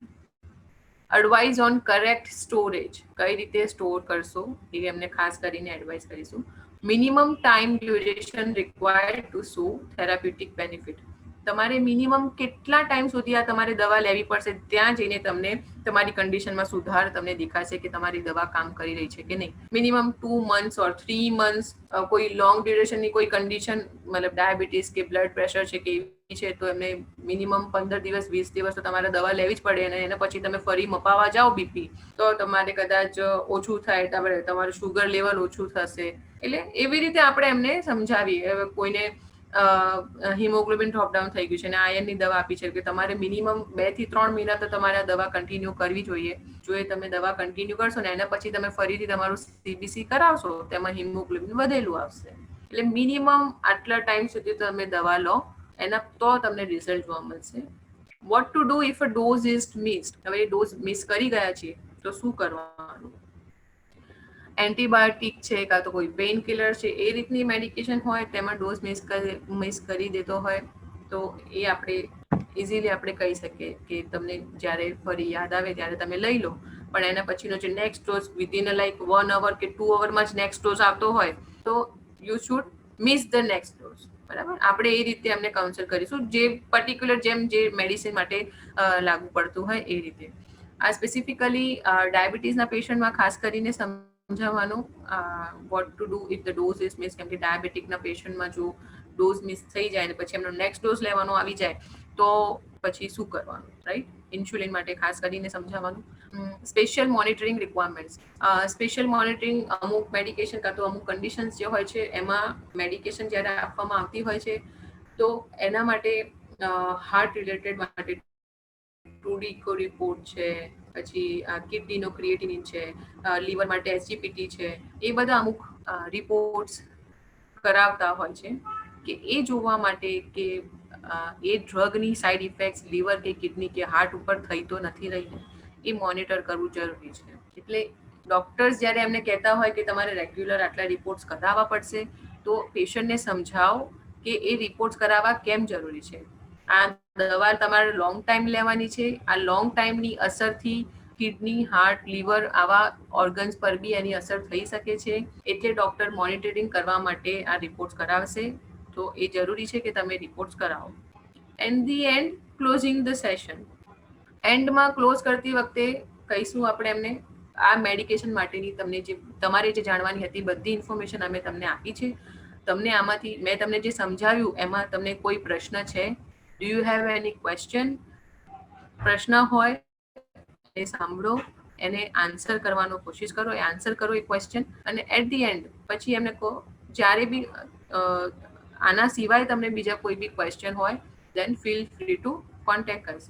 Advise on correct storage. કઈ રીતે સ્ટોર કરશો એ એમને ખાસ કરીને એડવાઇસ કરીશું. Minimum time duration required to show therapeutic benefit. તમારે મિનિમમ કેટલા ટાઈમ સુધી આ તમારે દવા લેવી પડશે, ત્યાં જઈને તમને તમારી કન્ડિશનમાં સુધાર તમને દેખાશે કે તમારી દવા કામ કરી રહી છે કે નહીં. મિનિમમ 2 months ઓર 3 months. કોઈ લોંગ ડ્યુરેશનની કોઈ કન્ડિશન, મતલબ ડાયાબિટીસ કે બ્લડ પ્રેશર છે કે એવી છે, તો એમને મિનિમમ 15 દિવસ 20 દિવસ તો તમારે દવા લેવી જ પડે. અને એના પછી તમે ફરી મપાવા જાઓ બીપી, તો તમારે કદાચ ઓછું થાય, તમારું શુગર લેવલ ઓછું થશે. એટલે એવી રીતે આપણે એમને સમજાવીએ. કોઈને હિમોગ્લોબિન ડ્રોપડાઉન થઈ ગયું છે અને આયર્નની દવા આપી છે, કે તમારે મિનિમમ 2 થી 3 મહિના તો તમારે આ દવા કન્ટિન્યુ કરવી જોઈએ. જો એ તમે દવા કન્ટિન્યુ કરશો ને એના પછી તમે ફરીથી તમારું સીબીસી કરાવશો, તેમાં હિમોગ્લોબિન વધેલું આવશે. એટલે મિનિમમ આટલા ટાઈમ સુધી તમે દવા લો, એના તો તમને રિઝલ્ટ જોવા મળશે. Vote to do if a dose is missed. હવે ડોઝ મિસ કરી ગયા છે તો શું કરવાનું. એન્ટીબાયોટિક છે, કાં તો કોઈ પેઇન કિલર છે, એ રીતની મેડિકેશન હોય, તેમાં ડોઝ મિસ કરી દેતો હોય તો એ આપણે ઇઝીલી આપણે કહી શકીએ કે તમને જ્યારે ફરી યાદ આવે ત્યારે તમે લઈ લો. પણ એના પછીનો જે next dose within like 1 hour કે 2 hour માં જ નેક્સ્ટ ડોઝ આવતો હોય તો you should miss the next dose. બરાબર, આપણે એ રીતે એમને કાઉન્સલ કરીશું, જે પર્ટિક્યુલર જે મેડિસિન માટે લાગુ પડતું હોય એ રીતે. આ સ્પેસિફિકલી ડાયાબિટીસના પેશન્ટમાં ખાસ કરીને સમજાવવાનું what to do if the dose is miss, કેમ કે ડાયાબિટીકના પેશન્ટમાં જો ડોઝ મિસ થઈ જાય ને પછી એમનો નેક્સ્ટ ડોઝ લેવાનો આવી જાય તો પછી શું કરવાનું, રાઈટ? ઇન્સ્યુલિન માટે ખાસ કરીને સમજાવવાનું. Special monitoring requirements. Special monitoring અમુક મેડિકેશન કાં તો અમુક કન્ડિશન્સ જે હોય છે એમાં મેડિકેશન જ્યારે આપવામાં આવતી હોય છે તો એના માટે હાર્ટ રિલેટેડ માટે 2D ઇકો રિપોર્ટ છે, પછી કિડનીનો ક્રિએટિનિન છે, લીવર માટે SGPT છે, એ બધા અમુક રિપોર્ટ્સ કરાવતા હોય છે કે એ જોવા માટે કે એ ડ્રગની સાઈડ ઇફેક્ટ્સ લીવર કે કિડની કે હાર્ટ ઉપર થઈ તો નથી રહી, એ મોનિટર કરવું જરૂરી છે. એટલે ડોક્ટર્સ જ્યારે એમને કહેતા હોય કે તમારે રેગ્યુલર આટલા રિપોર્ટ્સ કરાવવા પડશે તો પેશન્ટને સમજાવો કે એ રિપોર્ટ્સ કરાવવા કેમ જરૂરી છે. આ દવા તમારે લોંગ ટાઈમ લેવાની છે, આ લોંગ ટાઈમની અસરથી કિડની, હાર્ટ, લીવર આવા ઓર્ગન્સ પર બી એની અસર થઈ શકે છે, એટલે ડોક્ટર મોનિટરિંગ કરવા માટે આ રિપોર્ટ્સ કરાવશે. તો એ જરૂરી છે કે તમે રિપોર્ટ્સ કરાવો. And the end, closing the session. એન્ડમાં ક્લોઝ કરતી વખતે કહીશું આપણે એમને આ મેડિકેશન માટેની તમારે જે જાણવાની હતી બધી ઇન્ફોર્મેશન અમે તમને આપી છે. તમને આમાંથી મેં તમને જે સમજાવ્યું એમાં તમને કોઈ પ્રશ્ન છે? Do you have any question? પ્રશ્ન હોય એ સાંભળો, એને આન્સર કરવાનો કોશિશ કરો, એ આન્સર કરો એ ક્વેશ્ચન, અને એટ ધી એન્ડ પછી એમને કહો જ્યારે બી આના સિવાય તમને બીજા કોઈ બી ક્વેશ્ચન હોય દેન ફીલ ફ્રી ટુ કોન્ટેક્ટ અસ.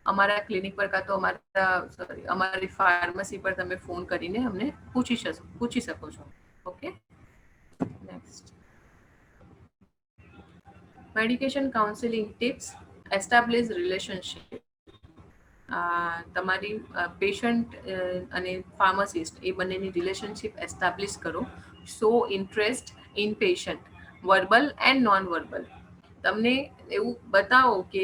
અમારા ક્લિનિક પર કાં તો અમારી ફાર્મસી પર તમે ફોન કરીને અમને પૂછી શકો છો. Okay, next. Medication counselling tips. Establish relationship. તમારી પેશન્ટ અને ફાર્માસિસ્ટ એ બંનેની રિલેશનશિપ એસ્ટાબ્લિશ કરો. Show interest in patient, verbal and non verbal. તમને એવું બતાવો કે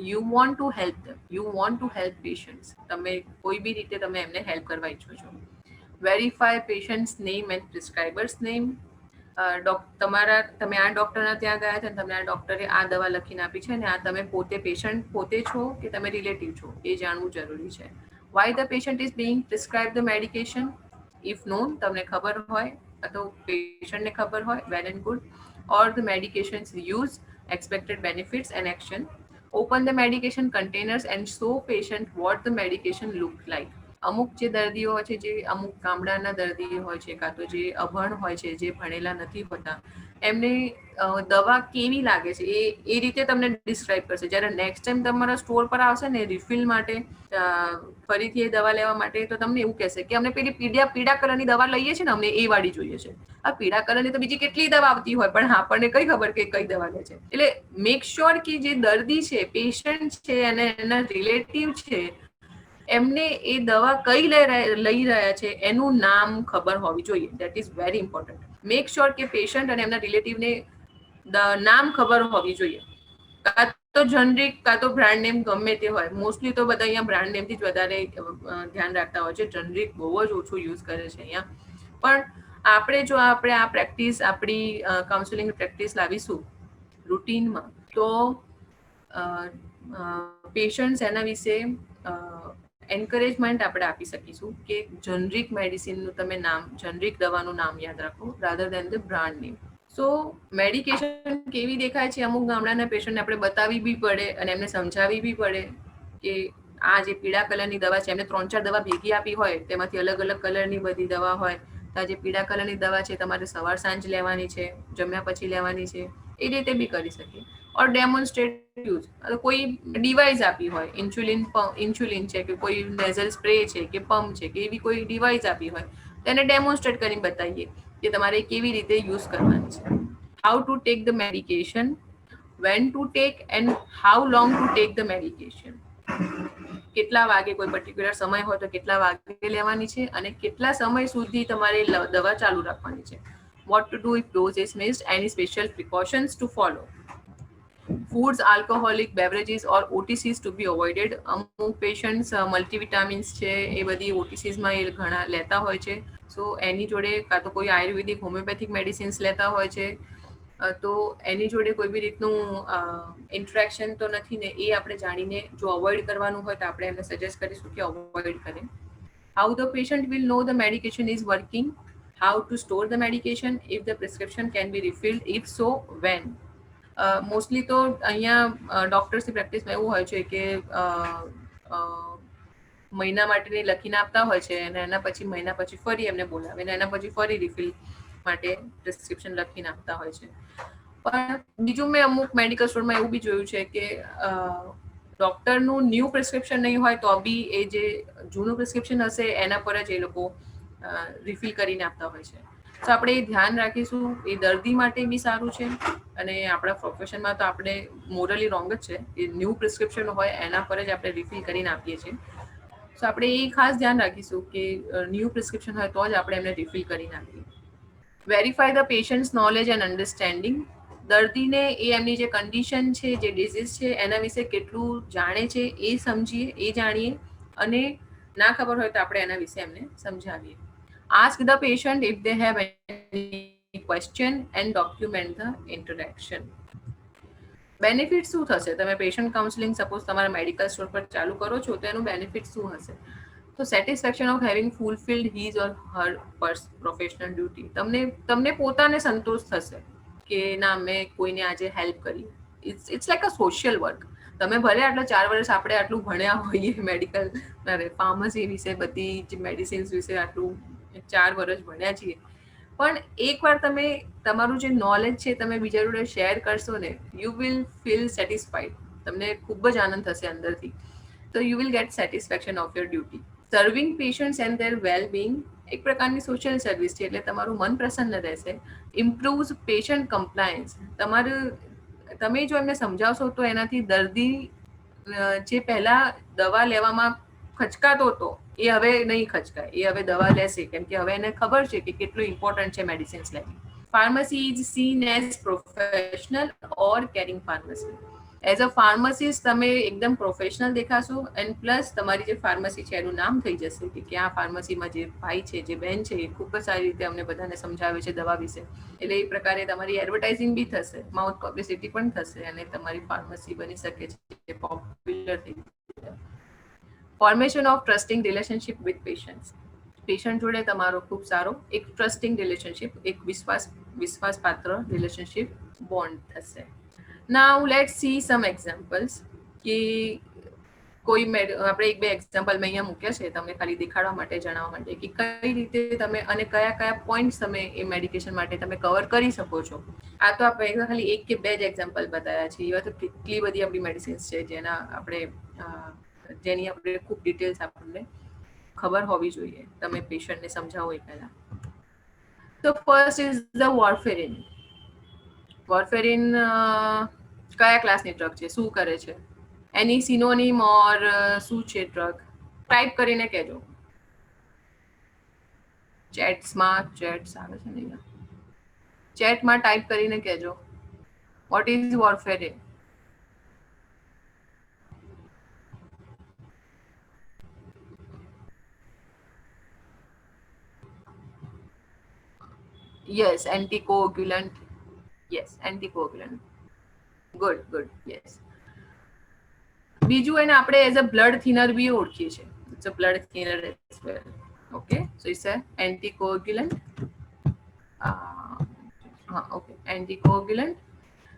you want to help them, you want to help patients. તમે કોઈ બી રીતે તમે એમને હેલ્પ કરવા ઈચ્છો છો. Verify patient's name and prescriber's name. તમે આ ડૉક્ટરના ત્યાં ગયા છે અને તમને આ ડૉક્ટરે આ દવા લખીને આપી છે અને આ તમે પેશન્ટ પોતે છો કે તમે રિલેટિવ છો એ જાણવું જરૂરી છે. Y the patient is being prescribe the medication. If non, તમને ખબર હોય તો પેશન્ટને ખબર હોય, well and good. Or the medications use, expected benefits and action. Open the medication containers and show patient what the medication look like. અમુક જે દર્દીઓ હોય છે, જે અમુક ગામડાના દર્દીઓ હોય છે કાં તો જે અભણ હોય છે, જે ભણેલા નથી હોતા, એમને દવા કેવી લાગે છે એ રીતે તમને ડિસ્ક્રાઇબ કરશે. જ્યારે નેક્સ્ટ ટાઈમ તમારા સ્ટોર પર આવશે ને રિફિલ માટે, ફરીથી એ દવા લેવા માટે, તો તમને એવું કહેશે કે અમને પેલી પીળા કલરની દવા લઈએ છીએ ને, અમને એ વાળી જોઈએ છે. આ પીળા કલરની તો બીજી કેટલી દવા આવતી હોય, પણ આપણને કઈ ખબર કે કઈ દવા લે છે. એટલે મેક શ્યોર કે જે દર્દી છે, પેશન્ટ છે અને એના રિલેટિવ છે, એમને એ દવા કઈ લઈ રહ્યા છે એનું નામ ખબર હોવી જોઈએ. That is very important. Make sure કે પેશન્ટ અને એમના રિલેટિવને નામ ખબર હોવી જોઈએ. કાં તો જનરિક કાં તો બ્રાન્ડ નેમ ગમે તે હોય. મોસ્ટલી તો બધા અહીંયા બ્રાન્ડ નેમથી જ વધારે ધ્યાન રાખતા હોય છે, જનરિક બહુ જ ઓછું યુઝ કરે છે અહીંયા. પણ આપણે આ પ્રેક્ટિસ, આપણી કાઉન્સેલિંગ પ્રેક્ટિસ લાવીશું રૂટીનમાં, તો પેશન્ટ્સ એના વિશે એન્કરેજમેન્ટ આપણે આપી શકીશું કે જનરિક મેડિસિનનું તમે નામ, જનરિક દવાનું નામ યાદ રાખો rather then the brand name. So medication કેવી દેખાય છે અમુક ગામડાના પેશન્ટને આપણે બતાવવી બી પડે અને એમને સમજાવવી બી પડે કે આ જે પીળા કલરની દવા છે, એમને 3-4 દવા ભેગી આપી હોય, તેમાંથી અલગ અલગ કલરની બધી દવા હોય, તો આ જે પીળા કલરની દવા છે તમારે સવાર સાંજ લેવાની છે, જમ્યા પછી લેવાની છે, એ રીતે બી કરી શકીએ. ઓર ડેમોન્સ્ટ્રેટ યુઝ, કોઈ ડિવાઇસ આપી હોય, ઇન્સ્યુલિન છે કે કોઈ નેઝલ સ્પ્રે છે કે પંપ છે કે એવી કોઈ ડિવાઇસ આપી હોય, તેને ડેમોન્સ્ટ્રેટ કરીને બતાવીએ કે તમારે કેવી રીતે યુઝ કરવાની છે. How to take the medication, when to take and how long to take the medication. કેટલા વાગે, કોઈ પર્ટિક્યુલર સમય હોય તો કેટલા વાગે લેવાની છે અને કેટલા સમય સુધી તમારે દવા ચાલુ રાખવાની છે. What to do if dose is missed, any special precautions to follow. Foods, alcoholic beverages or OTCs to be avoided. અમુક પેશન્ટ્સ મલ્ટીવિટામિન્સ છે એ બધી OTCsમાં એ ઘણા લેતા હોય છે. સો એની જોડે કાં તો કોઈ આયુર્વેદિક હોમિયોપેથિક મેડિસિન્સ લેતા હોય છે, તો એની જોડે કોઈ બી રીતનું ઇન્ટરેક્શન તો નથી ને, એ આપણે જાણીને જો અવોઇડ કરવાનું હોય તો આપણે એમને સજેસ્ટ કરીશું કે અવોઇડ કરે. How the patient will know the medication is working, how to store the medication, if the prescription can be refilled, if so when. Mostly તો અહીંયા ડૉક્ટર્સની પ્રેક્ટિસમાં એવું હોય છે કે મહિના માટેની લખીને આપતા હોય છે અને એના પછી મહિના પછી ફરી એમને બોલાવે અને એના પછી ફરી રિફિલ માટે પ્રિસ્ક્રિપ્શન લખીને આપતા હોય છે. પણ બીજું મેં અમુક મેડિકલ સ્ટોરમાં એવું બી જોયું છે કે ડૉક્ટરનું ન્યૂ પ્રિસ્ક્રિપ્શન નહીં હોય તો બી એ જે જૂનું પ્રિસ્ક્રિપ્શન હશે એના પર જ એ લોકો રિફિલ કરીને આપતા હોય છે. તો આપણે એ ધ્યાન રાખીશું, એ દર્દી માટે બી સારું છે અને આપણા પ્રોફેશનમાં તો આપણે મોરલી રોંગ જ છે. એ ન્યૂ પ્રિસ્ક્રિપ્શન હોય એના પર જ આપણે રિફિલ કરીને આપીએ છીએ. તો આપણે એ ખાસ ધ્યાન રાખીશું કે ન્યૂ પ્રિસ્ક્રિપ્શન હોય તો જ આપણે એમને રિફિલ કરીને આપીએ. Verify the patients knowledge and understanding. દર્દીને એ એમની જે કન્ડિશન છે, જે ડિઝીઝ છે એના વિશે કેટલું જાણે છે એ સમજીએ, એ જાણીએ, અને ના ખબર હોય તો આપણે એના વિશે એમને સમજાવીએ. Ask the patient if they have any question and document the interaction. Benefit શું થશે? તમે પેશન્ટ કાઉન્સેલિંગ સપોઝ તમારા મેડિકલ સ્ટોર પર ચાલુ કરો છો તો એનું બેનિફિટ શું હશે? તો satisfaction of having fulfilled his or her professional duty. તમને પોતાને સંતોષ થશે કે ના, મેં કોઈને આજે હેલ્પ કરી. It's like a social work. તમે ભલે આટલા 4 વર્ષ આપણે આટલું ભણ્યા હોઈએ મેડિકલ ફાર્મસી વિશે, બધી જ મેડિસિન્સ વિશે આટલું 4 વર્ષ ભણ્યા છીએ, પણ એકવાર તમે તમારું જે નોલેજ છે તમે બીજા જોડે શેર કરશો ને, યુ વિલ ફીલ સેટિસ્ફાઈડ. તમને ખૂબ જ આનંદ થશે અંદરથી. તો you will get satisfaction of your duty. Serving patients and there well Bing એક પ્રકારની સોશિયલ સર્વિસ છે, એટલે તમારું મન પ્રસન્ન રહેશે. Improves patient compliance. તમે જો એમને સમજાવશો તો એનાથી દર્દી જે પહેલા દવા લેવામાં ખચકાતો હતો એ હવે નહીં ખચકાય, એ હવે દવા લેશે, કેમ કે હવે એને ખબર છે કે કેટલું ઇમ્પોર્ટન્ટ છે મેડિસિન્સ લેવી. Pharmacy is seen as professional or caring pharmacy. As a pharmacist તમે એકદમ પ્રોફેશનલ દેખાશો એન્ડ પ્લસ તમારી જે ફાર્મસી છે એનું નામ થઈ જશે કે આ ફાર્મસીમાં જે ભાઈ છે, જે બહેન છે, એ ખૂબ જ સારી રીતે અમને બધાને સમજાવે છે દવા વિશે. એટલે એ પ્રકારે તમારી એડવર્ટાઇઝિંગ બી થશે, માઉથ પબ્લિસિટી પણ થશે અને તમારી ફાર્મસી બની શકે છે પોપ્યુલર થઈ શકે. Formation of trusting relationship with patients. Patient જોડે તમારો ખૂબ સારો એક ટ્રસ્ટિંગ રિલેશનશિપ, એક વિશ્વાસપાત્ર રિલેશનશિપ બોન્ડ થશે. નાઉ લેટ્સ સી સમ એક્ઝામ્પલ્સ કે કોઈ આપણે 1-2 એક્ઝામ્પલ મેં અહીંયા મૂક્યા છે તમને ખાલી દેખાડવા માટે, જણાવવા માટે કે કઈ રીતે તમે અને કયા પોઈન્ટ્સ તમે એ મેડિકેશન માટે તમે કવર કરી શકો છો. આ તો આપણે ખાલી 1 કે 2 જ એક્ઝામ્પલ બતાવ્યા છે. એવા તો કેટલી બધી આપણી મેડિસિન્સ છે જેની આપણે ખૂબ ડિટેલ્સ આપણને ખબર હોવી જોઈએ તમે પેશન્ટને સમજાવો એ પહેલા. તો ફર્સ્ટ ઇઝ ધ વોર્ફેરિન. વોર્ફેરિન કયા ક્લાસની ડ્રગ છે, શું કરે છે, એની સિનોનિમ ઓર શું છે ડ્રગ, ટાઈપ કરીને કહેજો. ચેટ્સમાં આવે છે ને, ચેટમાં ટાઈપ કરીને કહેજો what is warfarin. Yes, anticoagulant. Yes, anticoagulant. Good, yes. બીજું એને આપણે એઝ અ બ્લડ થિનર બી ઓળખીએ છીએ. It's a blood thinner as well. Okay, so it's a anticoagulant. Okay, anticoagulant.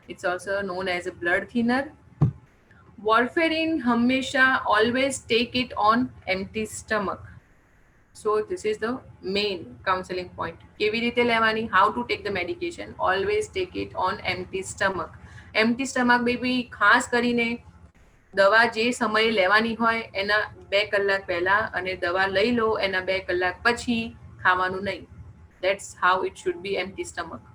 It's also known as a blood thinner. Warfarin હંમેશા always take it on empty stomach. So this is the main counseling point. કેવી રીતે લેવાની, how to take the medication, always take it on empty stomach. Empty stomach baby, ખાસ કરીને દવા જે સમયે લેવાની હોય એના 2 કલાક પહેલા અને દવા લઈ લો એના 2 કલાક પછી ખાવાનું નહીં. That's how it should be, empty stomach.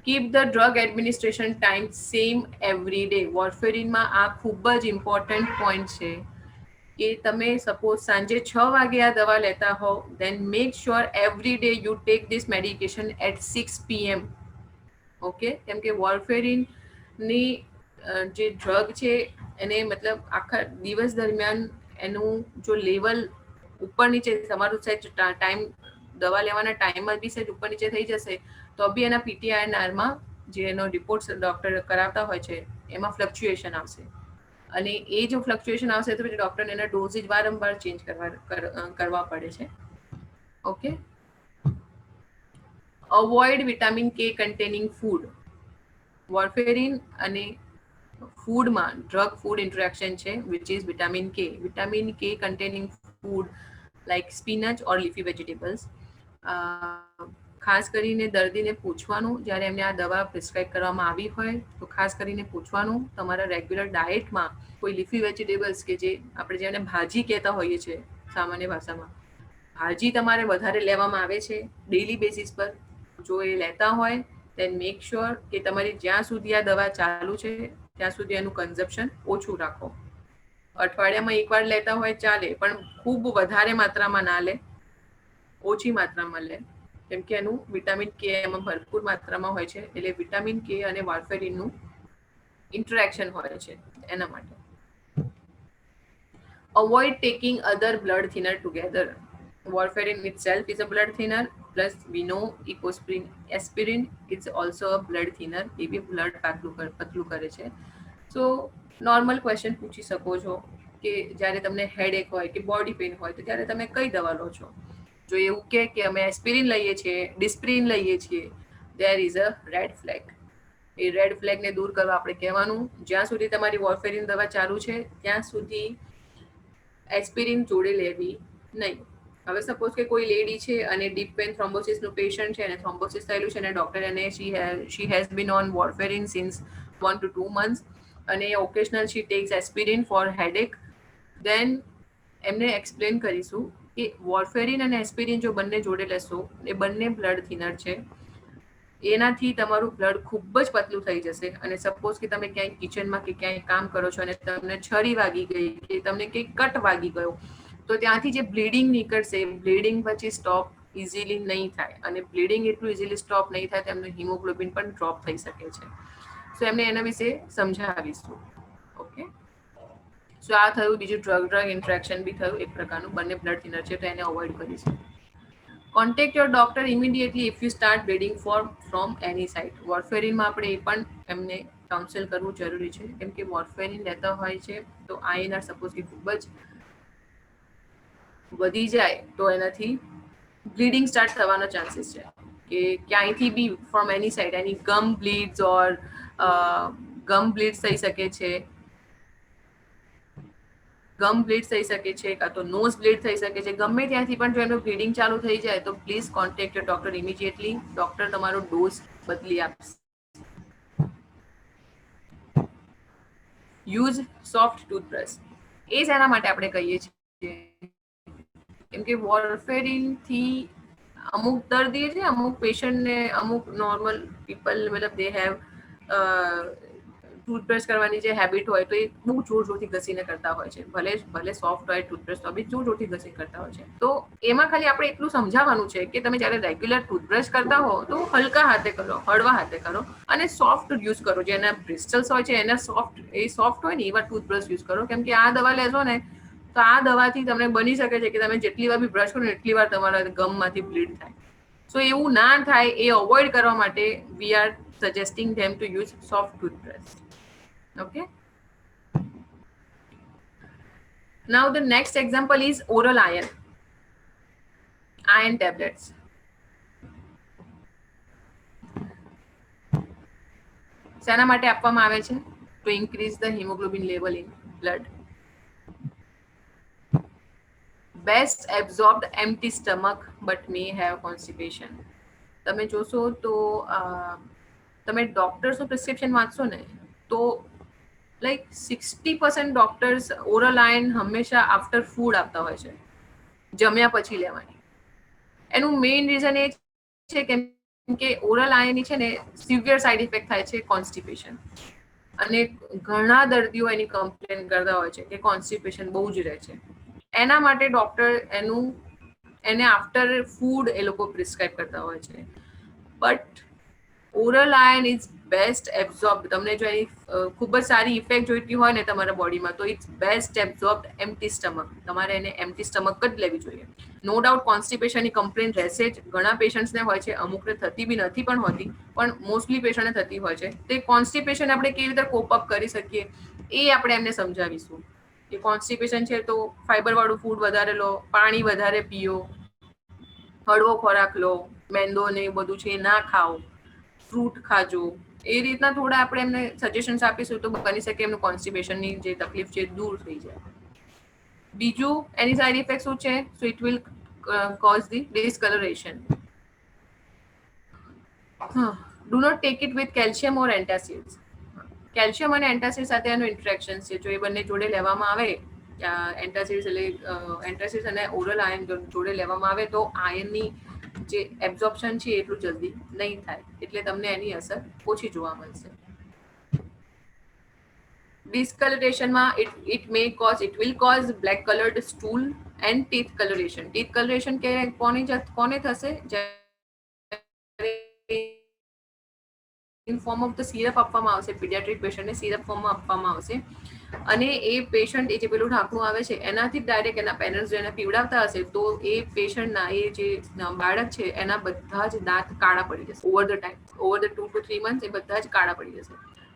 Keep the drug administration time same every day. વોર્ફેરિનમાં આ ખૂબ જ ઇમ્પોર્ટન્ટ પોઈન્ટ છે કે તમે સપોઝ સાંજે 6 વાગે આ દવા લેતા હો, then make sure every day you take this medication at 6 PM. Okay, કેમ કે વોર્ફેરિનની જે ડ્રગ છે એને મતલબ આખા દિવસ દરમિયાન એનું જો લેવલ ઉપર નીચે તમારું સેટ ટાઈમ દવા લેવાના ટાઈમમાં બી સેજ ઉપર નીચે થઈ જશે તો બી એના PTINR-માં જે એનો રિપોર્ટ ડૉક્ટર કરાવતા હોય છે એમાં ફ્લક્ચ્યુએશન આવશે, અને એ જો ફ્લક્ચ્યુએશન આવશે તો પછી ડૉક્ટરને એના ડોઝેજ વારંવાર ચેન્જ કરવા પડે છે. ઓકે, અવોઇડ વિટામિન કે કન્ટેનિંગ ફૂડ. વોર્ફેરિન અને ફૂડમાં ડ્રગ ફૂડ ઇન્ટરેક્શન છે વિચ ઇઝ વિટામિન કે. વિટામિન કે કન્ટેનિંગ ફૂડ લાઇક સ્પિનચ ઓર લીફી વેજીટેબલ્સ. ખાસ કરીને દર્દીને પૂછવાનું જ્યારે એમને આ દવા પ્રિસ્ક્રાઇબ કરવામાં આવી હોય તો ખાસ કરીને પૂછવાનું તમારા રેગ્યુલર ડાયટમાં કોઈ લીફી વેજીટેબલ્સ કે જે આપણે જેને ભાજી કહેતા હોઈએ છીએ સામાન્ય ભાષામાં, ભાજી તમારે વધારે લેવામાં આવે છે ડેઇલી બેસિસ પર. જો એ લેતા હોય then મેક શ્યોર કે તમારી જ્યાં સુધી આ દવા ચાલુ છે ત્યાં સુધી એનું કન્ઝપ્શન ઓછું રાખો. અઠવાડિયામાં એકવાર લેતા હોય ચાલે, પણ ખૂબ વધારે માત્રામાં ના લે, ઓછી માત્રામાં લે, કેમ કે એનું વિટામિન કે એમાં ભરપૂર માત્રામાં હોય છે, એટલે વિટામિન કે અને વોર્ફેરિનનું ઇન્ટરેક્શન હોય છે એના માટે. Avoid taking other blood thinner together. Warfarin itself is a blood thinner, plus we know aspirin is also a blood thinner. એ બી બ્લડ પતલું કરે છે. સો નોર્મલ ક્વેશ્ચન પૂછી શકો છો કે જ્યારે તમને હેડેક હોય કે બોડી પેઇન હોય તો ત્યારે તમે કઈ દવા લો છો. જો એવું કે અમે એસ્પિરિન લઈએ છીએ, ડિસ્પ્રિન લઈએ છીએ, there is a red flag. A red ફ્લેગને દૂર કરવા આપણે કહેવાનું જ્યાં સુધી તમારી વોર્ફેરિન દવા ચાલુ છે ત્યાં સુધી એસ્પિરિન જોડે લેવી નહીં. હવે સપોઝ કે કોઈ લેડી છે અને ડીપ વેન થ્રોમ્બોસિસનું પેશન્ટ છે અને થ્રોમ્બોસિસ થયેલું છે અને ડૉક્ટર એને she has been on warfarin since 1 to 2 months અને occasional she takes aspirin for headache, then એમને એક્સપ્લેન કરીશું કે વોર્ફેરિન અને એસ્પિરિન જો બંને જોડે લેશો એ બંને બ્લડ થિનર છે, એનાથી તમારું બ્લડ ખૂબ જ પતલું થઈ જશે. અને સપોઝ કે તમે ક્યાંય કિચનમાં કે ક્યાંય કામ કરો છો અને તમને છરી વાગી ગઈ કે તમને કંઈક કટ વાગી ગયો તો ત્યાંથી જે બ્લીડિંગ નીકળશે, બ્લીડિંગ પછી સ્ટોપ ઇઝીલી નહીં થાય, અને બ્લીડિંગ એટલું ઇઝીલી સ્ટોપ નહીં થાય તો એમનું હિમોગ્લોબિન પણ ડ્રોપ થઈ શકે છે. સો એમને એના વિશે સમજાવીશું. ઓકે, સો આ થયું. બીજું ડ્રગ ઇન્ટરેક્શન બી થયું એક પ્રકારનું, બંને બ્લડ થિનર છે તો એને અવોઇડ કરીશું. Contact your doctor immediately if you start bleeding from any side. વોર્ફેરિનમાં આપણે એ પણ એમને કાઉન્સેલ કરવું જરૂરી છે, કેમ કે વોર્ફેરિન લેતા હોય છે તો INR સપોઝ કે ખૂબ જ વધી જાય તો એનાથી બ્લીડિંગ સ્ટાર્ટ થવાનો ચાન્સીસ છે કે ક્યાંયથી બી ફ્રોમ એની સાઇડ એની ગમ બ્લીડ્સ ઓર ગમ બ્લીડ્સ થઈ શકે છે, કાં તો નોઝ બ્લીડ થઈ શકે છે. ગમે ત્યાંથી પણ જો એનું બ્લીડિંગ ચાલુ થઈ જાય તો please contact your doctor immediately. Doctor તમારો ડોઝ બદલી આપશે. Use soft toothbrush. એ જ એના માટે આપણે કહીએ છીએ કેમ કે વોર્ફેરિનથી અમુક દર્દી છે, અમુક પેશન્ટને, અમુક નોર્મલ પીપલ મતલબ દે હેવ ટૂથબ્રશ કરવાની જે હેબિટ હોય તો એ બહુ જોરથી ઘસીને કરતા હોય છે. ભલે સોફ્ટ હોય ટૂથબ્રશ તો બી જોરથી ઘસીને કરતા હોય છે. તો એમાં ખાલી આપણે એટલું સમજાવવાનું છે કે તમે જ્યારે રેગ્યુલર ટૂથબ્રશ કરતા હો તો હલકા હાથે કરો, હળવા હાથે કરો, અને સોફ્ટ યુઝ કરો. જેના બ્રિસ્ટલ્સ હોય છે એના સોફ્ટ હોય ને એવા ટૂથબ્રશ યુઝ કરો, કેમ કે આ દવા લેશો ને તો આ દવાથી તમને બની શકે છે કે તમે જેટલી વાર બી બ્રશ કરો ને એટલી વાર તમારા ગમમાંથી બ્લીડ થાય. સો એવું ના થાય એ અવોઇડ કરવા માટે we are suggesting them to use soft toothbrush. Okay, now the next example is oral iron tablets. શેના માટે આપવામાં આવે છે? To increase the hemoglobin level in blood. Best absorbed empty stomach but may have constipation. તમે જોશો તો તમે ડોક્ટર્સનું prescription વાંચશો ને તો લાઈક 60% ડોક્ટર્સ ઓરલ આયર્ન હંમેશા આફ્ટર ફૂડ આપતા હોય છે, જમ્યા પછી લેવાની. એનું મેઇન રીઝન એ છે કેમ કે ઓરલ આયર્નની છે ને સિવિયર સાઇડ ઇફેક્ટ થાય છે કોન્સ્ટિપેશન, અને ઘણા દર્દીઓ એની કમ્પ્લેન કરતા હોય છે કે કોન્સ્ટિપેશન બહુ જ રહે છે. એના માટે ડોક્ટર એને આફ્ટર ફૂડ એ લોકો પ્રિસ્ક્રાઇબ કરતા હોય છે. But oral iron is best absorb, તમને જો એની ખૂબ જ સારી ઇફેક્ટ જોઈતી હોય ને તમારા બોડીમાં, તો it's best absorb empty stomach. તમારે એને એમ્પ્ટી સ્ટમક જ લેવી જોઈએ. નો ડાઉટ કોન્સ્ટિપેશનની કમ્પ્લેન રહેશે જ, ઘણા પેશન્ટ્સને હોય છે, અમુકને થતી બી નથી પણ હોતી, પણ મોસ્ટલી પેશન્ટને થતી હોય છે. તે કોન્સ્ટિપેશન આપણે કેવી રીતે કોપ અપ કરી શકીએ એ આપણે એમને સમજાવીશું. કે કોન્સ્ટિપેશન છે તો ફાઈબરવાળું ફૂડ વધારે લો, પાણી વધારે પીઓ, હળવો ખોરાક લો, મેંદો ને બધું છે ના ખાઓ, ફ્રૂટ ખાજો. એ રીતના થોડા આપણે એમને સજેશન્સ આપીશું તો બની શકે એમનું કોન્સ્ટિપેશનની જે તકલીફ છે દૂર થઈ જાય. બીજું એની સાઇડ ઇફેક્ટ શું છે? So it will cause the discolouration. Do not take it with calcium or antacids. Calcium અને એન્ટાસિડ સાથે એનું ઇન્ટરેક્શન છે, જો એ બંને જોડે લેવામાં આવે, એન્ટાસિડ્સ એટલે એન્ટાસિડ્સ અને ઓરલ આયન જોડે લેવામાં આવે તો આયનની જે એબ્ઝોર્પ્શન છે એટલું જલ્દી નહીં થાય, એટલે તમને એની અસર ઓછી જોવા મળશે. ડિસ્કલરેશનમાં it will cause black colored stool and teeth coloration. teeth coloration કે કોને થશે? In form of the syrup આપવામાં આવશે, પીડિયાટ્રિક પેશન્ટને સિરપ ફોર્મમાં આપવામાં આવશે, અને એ પેશન્ટ એ જે પેલું ઢાંકણું આવે છે એનાથી ડાયરેક્ટ એના પેરેન્ટ્સ જેને પીવડાવતા હશે તો એ પેશન્ટના એ જે બાળક છે એના બધા જ દાંત કાળા પડી જશે over the time, over the 2 to 3 months એ બધા જ કાળા પડી જશે.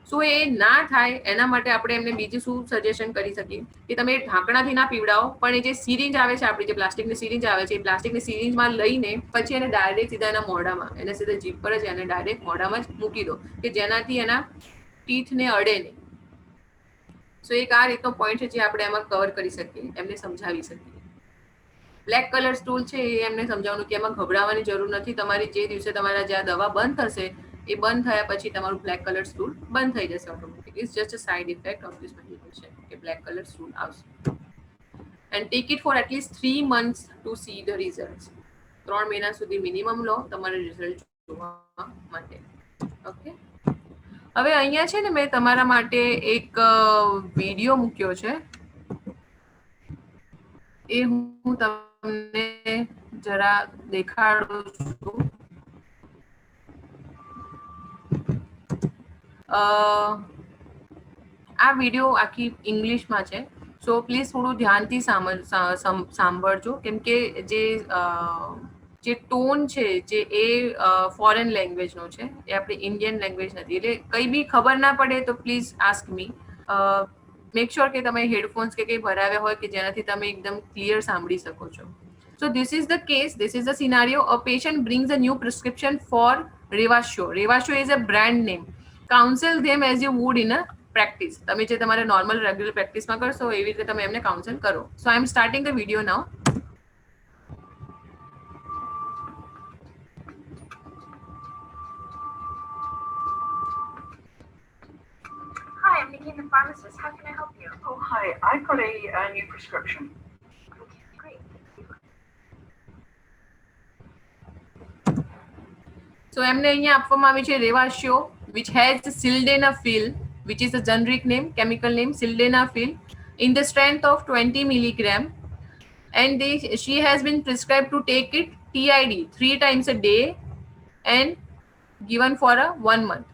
સો એ ના થાય એના માટે આપણે એમને બીજું શું સજેશન કરી શકીએ કે તમે ઢાંકણાથી ના પીવડાવો, પણ એ જે સિરિંજ આવે છે, આપણી જે પ્લાસ્ટિકની સિરિંજ આવે છે, એ પ્લાસ્ટિકની સિરિંજમાં લઈને પછી એને ડાયરેક્ટ સીધા એના મોઢામાં, એને સીધા જીભ પર જ એને ડાયરેક્ટ મોઢામાં જ મૂકી દો કે જેનાથી એના ટીથને અડે નહીં. સો એક આ રીતનો પોઈન્ટ છે જે આપણે એમાં કવર કરી શકીએ, એમને સમજાવી શકીએ. બ્લેક કલર સ્ટૂલ છે એ એમને સમજાવવાનું કે એમાં ગભરાવાની જરૂર નથી. તમારી જે દિવસે તમારા જ્યાં દવા બંધ થશે એ બંધ થયા પછી તમારું બ્લેક કલર સ્ટૂલ બંધ થઈ જશે automatic. It's just a side effect of this medication કે બ્લેક કલર સ્ટૂલ આવશે. And take it for at least 3 months to see the result. 3 મહિના સુધી મિનિમમ લો તમારે રિઝલ્ટ જોવા માટે. ઓકે, હવે અહીંયા છે ને મેં તમારા માટે એક વિડીયો મૂક્યો છે, એ હું તમને જરા દેખાડું છું. આ વિડીયો આખી ઇંગ્લિશમાં છે, સો પ્લીઝ થોડું ધ્યાનથી સાંભળજો, કેમ કે જે ટોન છે જે એ ફોરેન લેંગ્વેજનો છે, એ આપણી ઇન્ડિયન લેંગ્વેજ નથી. એટલે કંઈ બી ખબર ના પડે તો please ask me. Make sure કે તમે હેડફોન્સ કે કંઈ ભરાવ્યા હોય કે જેનાથી તમે એકદમ ક્લિયર સાંભળી શકો છો. So this is the case, this is the scenario. A patient brings a new prescription for Revasio. Revasio is a brand name. Counsel them as you would in a practice. તમે જે તમારે normal regular પ્રેક્ટિસમાં કરશો એવી રીતે તમે એમને counsel કરો. So I am starting the video now. Hi, I'm Nikki, the pharmacist. How can I help you? Oh, hi. I've got a new prescription. Okay, great. So એમને અહીંયા આપવામાં આવી છે Revasio, which has sildenafil, which is a generic name, chemical name, sildenafil, in the strength of 20 milligram, and she has been prescribed to take it TID 3 times a day and given for a 1 month.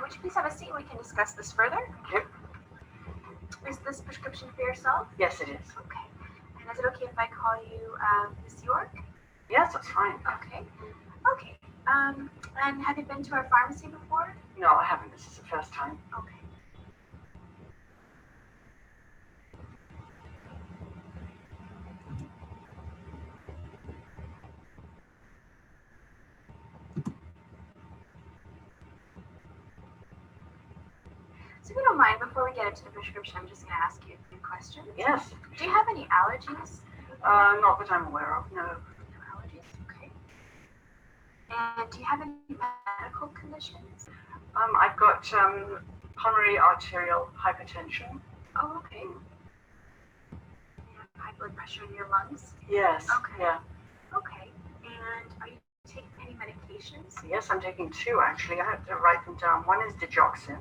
Would you please have a seat and we can discuss this further? Okay. Is this prescription for yourself? Yes, it is. Okay. And is it okay if I call you Miss York? Yes, that's fine. Okay. Okay. And have you been to our pharmacy before? No, I haven't. This is the first time. Okay. So if you don't mind, before we get into the prescription, I'm just going to ask you a few questions. Yes. Do you have any allergies? Not that I'm aware of, no. No allergies. Okay. And do you have any medical conditions? I've got pulmonary arterial hypertension. Oh, okay. You have high blood pressure in your lungs? Yes. Okay. Yeah. Okay. And are you taking any medications? Yes, I'm taking 2 actually. I have to write them down. One is digoxin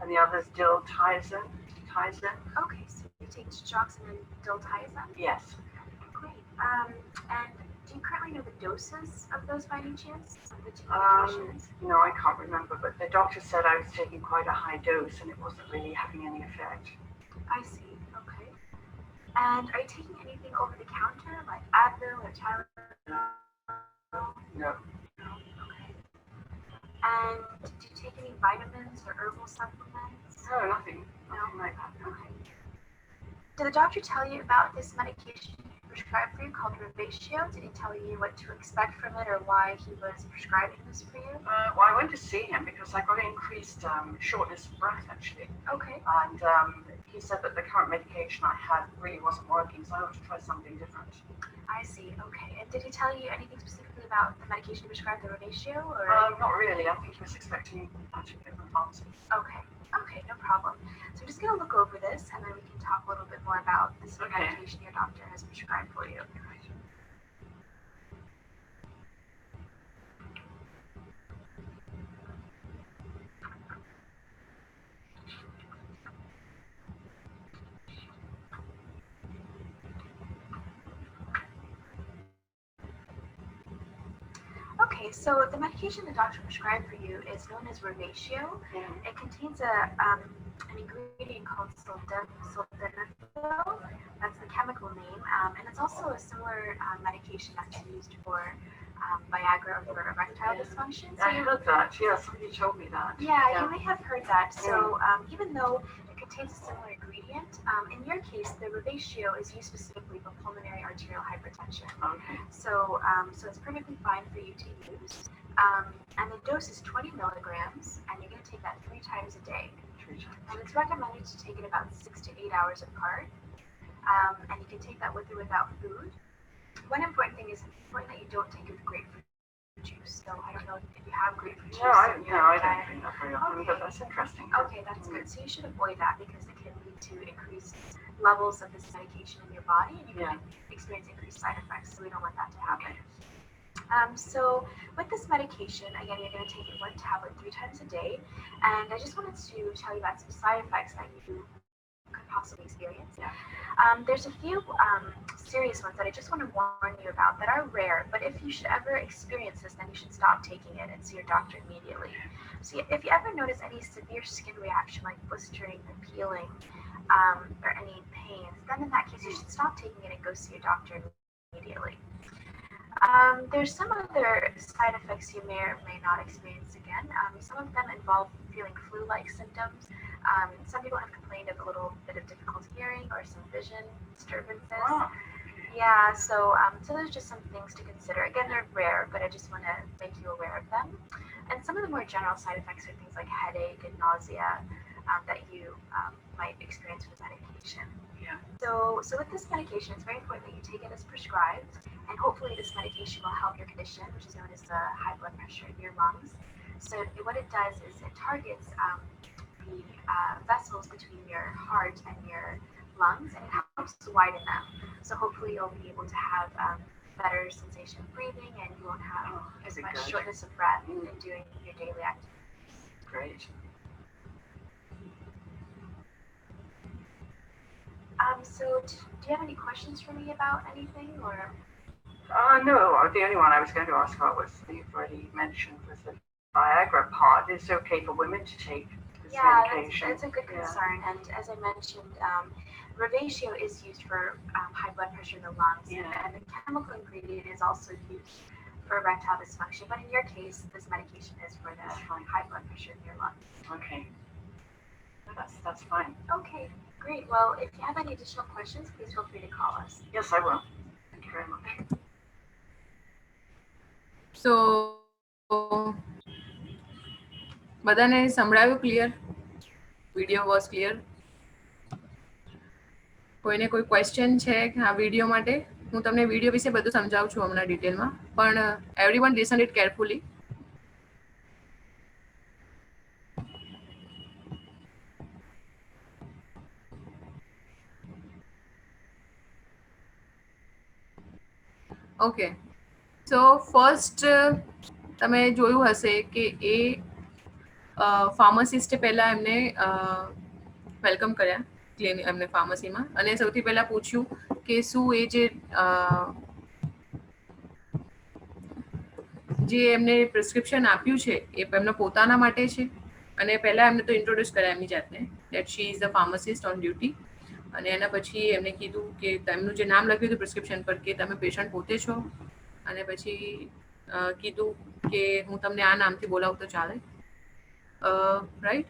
and the other is diltiazem. Okay, so you take digoxin and diltiazem? Yes. Great. And do do you currently know the doses of those by any chance? Of the two Um, medications? no, I can't remember, but the doctor said I was taking quite a high dose and it wasn't really having any effect. I see. Okay. And are you taking anything over the counter, like Advil or Tylenol? No. Okay. And do you take any vitamins or herbal supplements? No, nothing. Nothing like that. Okay. Did the doctor tell you about this medication prescribed for you called Revatio? Did he tell you what to expect from it or why he was prescribing this for you? Well, I went to see him because I got increased shortness of breath, actually. Okay. And he said that the current medication I had really wasn't working, so I wanted to try something different. I see. Okay. And did he tell you anything specifically about the medication he prescribed, the Revatio? Or? Not really. I think he was expecting to get from pharmacy. Okay. Okay, no problem. So I'm just going to look over this and then we can talk a little bit more about this Okay. medication your doctor has prescribed for you. Okay, so the medication the doctor prescribed for you is known as Revatio. Yeah. It contains an ingredient called sildenafil. That's the chemical name, and it's also a similar medication that's used for Viagra or for erectile dysfunction. So I heard that. Yeah, somebody told me that. yeah, you may have heard that. So even though it contains a similar ingredient, in your case, the Revatio is used specifically for pulmonary arterial hypertension. Okay. So it's perfectly fine for you to use. And the dose is 20 milligrams, and you're going to take that 3 times a day. 3 times. And it's recommended to take it about 6 to 8 hours apart. And you can take that with or without food. One important thing is it's important that you don't take it with grapefruit juice. So I don't know if you have grapefruit juice. No, I in your don't diet. drink that very often, but that's interesting. Okay, that's good. So you should avoid that because it can lead to increased levels of this medication in your body, and you can experience increased side effects. So we don't want that to happen. So with this medication, again, you're going to take it 1 tablet 3 times a day. And I just wanted to tell you about some side effects that you could possibly experience. Yeah. There's a few serious ones that I just want to warn you about that are rare, but if you should ever experience this, then you should stop taking it and see your doctor immediately. So if you ever notice any severe skin reaction like blistering or peeling or any pains, then in that case you should stop taking it and go see your doctor immediately. There's some other side effects you may or may not experience again. Some of them involve feeling flu-like symptoms. Some people have complained of a little bit of difficulty hearing or some vision disturbances. Wow. Yeah, so there's just some things to consider. Again, they're rare, but I just want to make you aware of them. And some of the more general side effects are things like headache and nausea that you might experience with medication. Yeah. So with this medication, it's very important that you take it as prescribed, and hopefully this medication will help your condition, which is known as the high blood pressure in your lungs. So what it does is it targets the vessels between your heart and your lungs, and it helps to widen them. So hopefully you'll be able to have better sensation of breathing, and you won't have as much shortness of breath in doing your daily activities. Great. So do you have any questions for me about anything, or? No, the only one I was going to ask about was you've already mentioned was the Viagra part. It's okay for women to take this medication. That's a good concern. And as I mentioned, Revatio is used for high blood pressure in the lungs, and the chemical ingredient is also used for erectile dysfunction. But in your case, this medication is for the high blood pressure in your lungs. Okay. That's fine. Okay, great. Well, if you have any additional questions, please feel free to call us. Yes, I will. Thank you very much. So બધાને સંભળાયું clear? Video was clear? કોઈને કોઈ question છે આ video માટે? હું તમને video વિશે બધું સમજાવું છું હમણાં ડિટેલમાં, પણ everyone listen it carefully. Okay, so first તમે જોયું હશે કે એ ફાર્માસિસ્ટે પહેલાં એમને વેલકમ કર્યા એમને ફાર્મસીમાં, અને સૌથી પહેલાં પૂછ્યું કે શું એ જે જે એમને પ્રિસ્ક્રિપ્શન આપ્યું છે એ એમના પોતાના માટે છે. અને પહેલા એમને તો ઇન્ટ્રોડ્યુસ કર્યા એમની જાતને that she is the pharmacist on duty. અને એના પછી એમને કીધું કે તેમનું જે નામ લખ્યું હતું પ્રિસ્ક્રિપ્શન પર કે તમે પેશન્ટ પોતે છો. અને પછી કીધું કે હું તમને આ નામથી બોલાવું તો ચાલે, રાઈટ.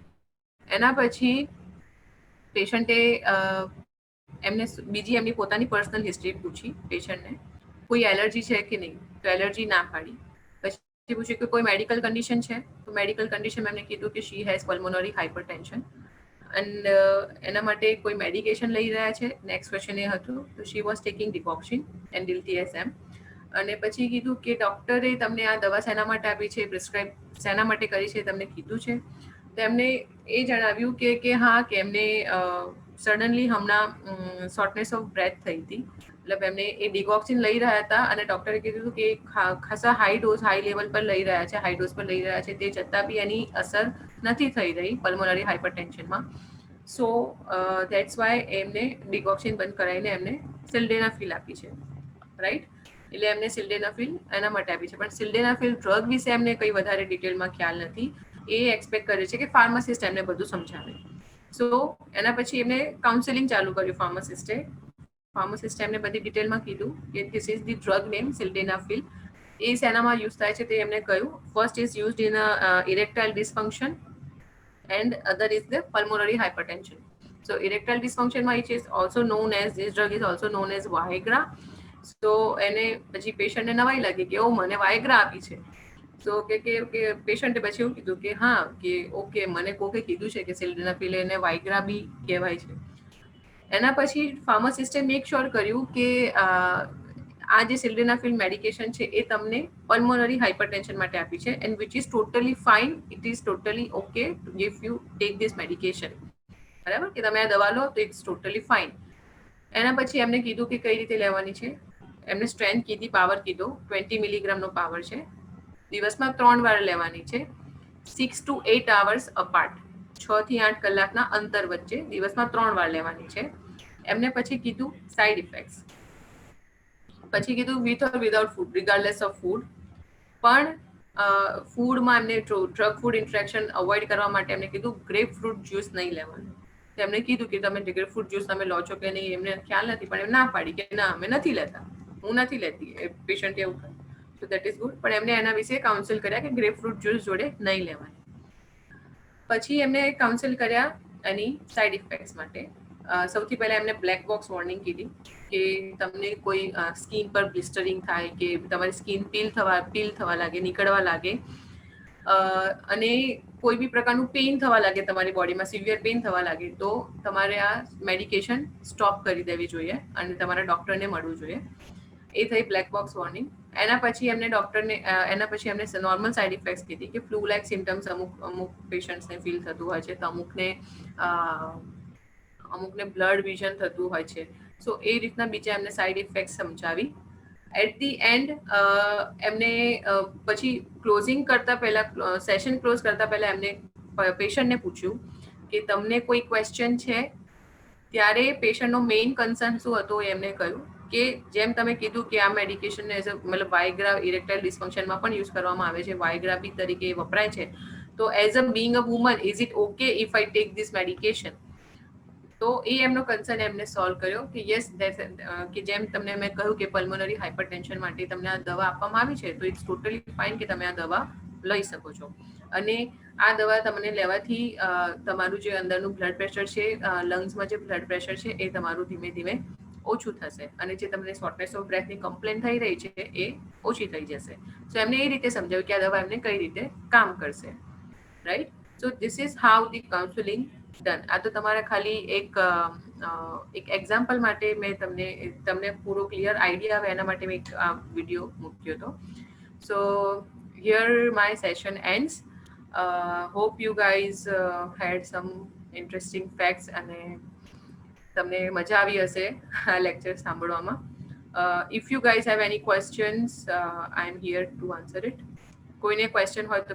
એના પછી પેશન્ટે એમને બીજી એમની પોતાની પર્સનલ હિસ્ટ્રી પૂછી પેશન્ટને, કોઈ એલર્જી છે કે નહીં, તો એલર્જી ના પાડી. પછી પૂછ્યું કે કોઈ મેડિકલ કન્ડિશન છે, તો મેડિકલ કન્ડિશન એમને કીધું કે she has pulmonary hypertension and એના માટે કોઈ મેડિકેશન લઈ રહ્યા છે. નેક્સ્ટ ક્વેશ્ચન એ હતું તો she was taking digoxin and DLTSM. અને પછી કીધું કે ડૉક્ટરે તમને આ દવા શેના માટે આપી છે, પ્રિસ્ક્રાઇબ શેના માટે કરી છે, તમને કીધું છે. તો એમને એ જણાવ્યું કે હા, કે એમને સડનલી હમણાં શોર્ટનેસ ઓફ બ્રેથ થઈ હતી. મતલબ એમને એ ડિકોક્સિન લઈ રહ્યા હતા અને ડૉક્ટરે કીધું કે ખાસા હાઈ લેવલ પર લઈ રહ્યા છે, હાઈ ડોઝ પર લઈ રહ્યા છે, તે છતાં બી એની અસર નથી થઈ રહી પલ્મોનરી હાઇપરટેન્શનમાં. સો દેટ્સ વાય એમને ડિકોક્સિન બંધ કરાવીને એમને સિલ્ડેનાફિલ આપી છે, રાઈટ. એટલે એમને સિલ્ડેનાફિલ એના માટે આપી છે. પણ સિલ્ડેનાફિલ ડ્રગ વિશે એમને કંઈ વધારે ડિટેલમાં ખ્યાલ નથી. એ એક્સપેક્ટ કરે છે કે ફાર્માસિસ્ટ એમને બધું સમજાવે. સો એના પછી એમને કાઉન્સેલિંગ ચાલુ કર્યું ફાર્માસિસ્ટે એમને બધી ડિટેલમાં કીધું કે this is the drug name sildenafil. એ શેનામાં યુઝ થાય છે તે એમને કહ્યું. First is used in erectile dysfunction and other is the pulmonary hypertension. So erectile dysfunction માં it is also known as, this drug is also known as Viagra. So એને પછી પેશન્ટને નવાઈ લાગી કે ઓ મને વાયગ્રા આપી છે. સો કે પેશન્ટે પછી એવું કીધું કે હા, કે ઓકે, મને કોકે કીધું છે કે સિલ્ડેનાફિલ એને વાયગ્રા બી કહેવાય છે. એના પછી ફાર્માસિસ્ટે મેક શ્યોર કર્યું કે આ જે સિલ્ડેનાફિલ મેડિકેશન છે એ તમને પલ્મોનરી હાઇપરટેન્શન માટે આપી છે and which is totally fine, it is totally okay if you take this medication. બરાબર, કે તમે આ દવા લો તો ઇટ્સ ટોટલી ફાઇન. એના પછી એમને કીધું કે કઈ રીતે લેવાની છે. એમને સ્ટ્રેન્થ કીધી, પાવર કીધો, 20 મિલીગ્રામનો પાવર છે. દિવસમાં 3 વાર લેવાની છે, 6 to 8 hours અપાર્ટ, 6 થી 8 કલાકના અંતર વચ્ચે દિવસમાં 3 વાર લેવાની છે. એમને પછી કીધું સાઇડ ઇફેક્ટ્સ, પછી કીધું with or without food, regardless of food. પણ ફૂડમાં એમને ડ્રગ ફૂડ ઇન્ટરેક્શન અવોઇડ કરવા માટે એમને કીધું ગ્રેપ ફ્રૂટ જ્યુસ નહીં લેવાનું. એમને કીધું કે તમે ગ્રેપ ફ્રૂટ જ્યુસ તમે લો છો કે નહીં, એમને ખ્યાલ નથી, પણ એમ ના પાડી કે ના અમે નથી લેતા, હું નથી લેતી. એ પેશન્ટ એવું કહે, સો દેટ ઇઝ ગુડ. પણ એમને એના વિશે કાઉન્સિલ કર્યા કે ગ્રેપ ફ્રૂટ જ્યુસ જોડે નહીં લેવાની. પછી એમને કાઉન્સિલ કર્યા એની સાઇડ ઇફેક્ટ્સ માટે. સૌથી પહેલા એમને બ્લેક બોક્સ વોર્નિંગ કીધી કે તમને કોઈ સ્કિન પર બ્લિસ્ટરિંગ થાય કે તમારી સ્કિન પીલ થવા લાગે, નીકળવા લાગે, અને કોઈ બી પ્રકારનું પેઇન થવા લાગે, તમારી બોડીમાં સિવિયર પેઇન થવા લાગે, તો તમારે આ મેડિકેશન સ્ટોપ કરી દેવી જોઈએ અને તમારા ડૉક્ટરને મળવું જોઈએ. એ થઈ બ્લેક બોક્સ વોર્નિંગ. એના પછી એમને એમને નોર્મલ સાઇડ ઇફેક્ટ્સ કીધી કે ફ્લૂ લાઇક સિમ્ટમ્સ અમુક પેશન્ટ્સને ફીલ થતું હોય છે, તો અમુકને બ્લડ વિઝન થતું હોય છે. સો એ રીતના બીજા એમને સાઇડ ઇફેક્ટ સમજાવી. એટ ધી એન્ડ એમને પછી ક્લોઝિંગ કરતા પહેલા, સેશન ક્લોઝ કરતા પહેલા એમને પેશન્ટને પૂછ્યું કે તમને કોઈ ક્વેશ્ચન છે. ત્યારે પેશન્ટનો મેઇન કન્સર્ન શું હતો એ એમને કહ્યું કે જેમ તમે કીધું કે આ મેડિકેશનને મતલબ વાયગ્રા ઇરેક્ટાઇલ ડિસ્ફંક્શનમાં પણ યુઝ કરવામાં આવે છે, વાયગ્રા બી તરીકે વપરાય છે, તો as a being a woman is it okay if I take this medication. તો એ એમનો કન્સર્ન એમને સોલ્વ કર્યો કે યસ, કે જેમ તમને મેં કહ્યું કે પલ્મોનરી હાઇપરટેન્શન માટે તમને આ દવા આપવામાં આવી છે, તો ઇટ્સ ટોટલી ફાઇન કે તમે આ દવા લઈ શકો છો. અને આ દવા તમને લેવાથી તમારું જે અંદરનું બ્લડ પ્રેશર છે, લંગ્સમાં જે બ્લડ પ્રેશર છે, એ તમારું ધીમે ધીમે ઓછું થશે અને જે તમને શોર્ટનેસ ઓફ બ્રેથની કમ્પ્લેન થઈ રહી છે એ ઓછી થઈ જશે. સો એમને એ રીતે સમજાવ્યું કે આ દવા એમને કઈ રીતે કામ કરશે, right. So this is how the counselling done. આ તો તમારા ખાલી એક એક્ઝામ્પલ માટે મેં તમને પૂરો ક્લિયર આઈડિયા આવે એના માટે મેં એક આ વિડીયો મૂક્યો હતો. So here my session ends. Hope you guys had some interesting facts અને તમને મજા આવી હશે આ લેક્ચર સાંભળવામાં. If you guys have any questions, I am here to answer it. કોઈને ક્વેશ્ચન હોય તો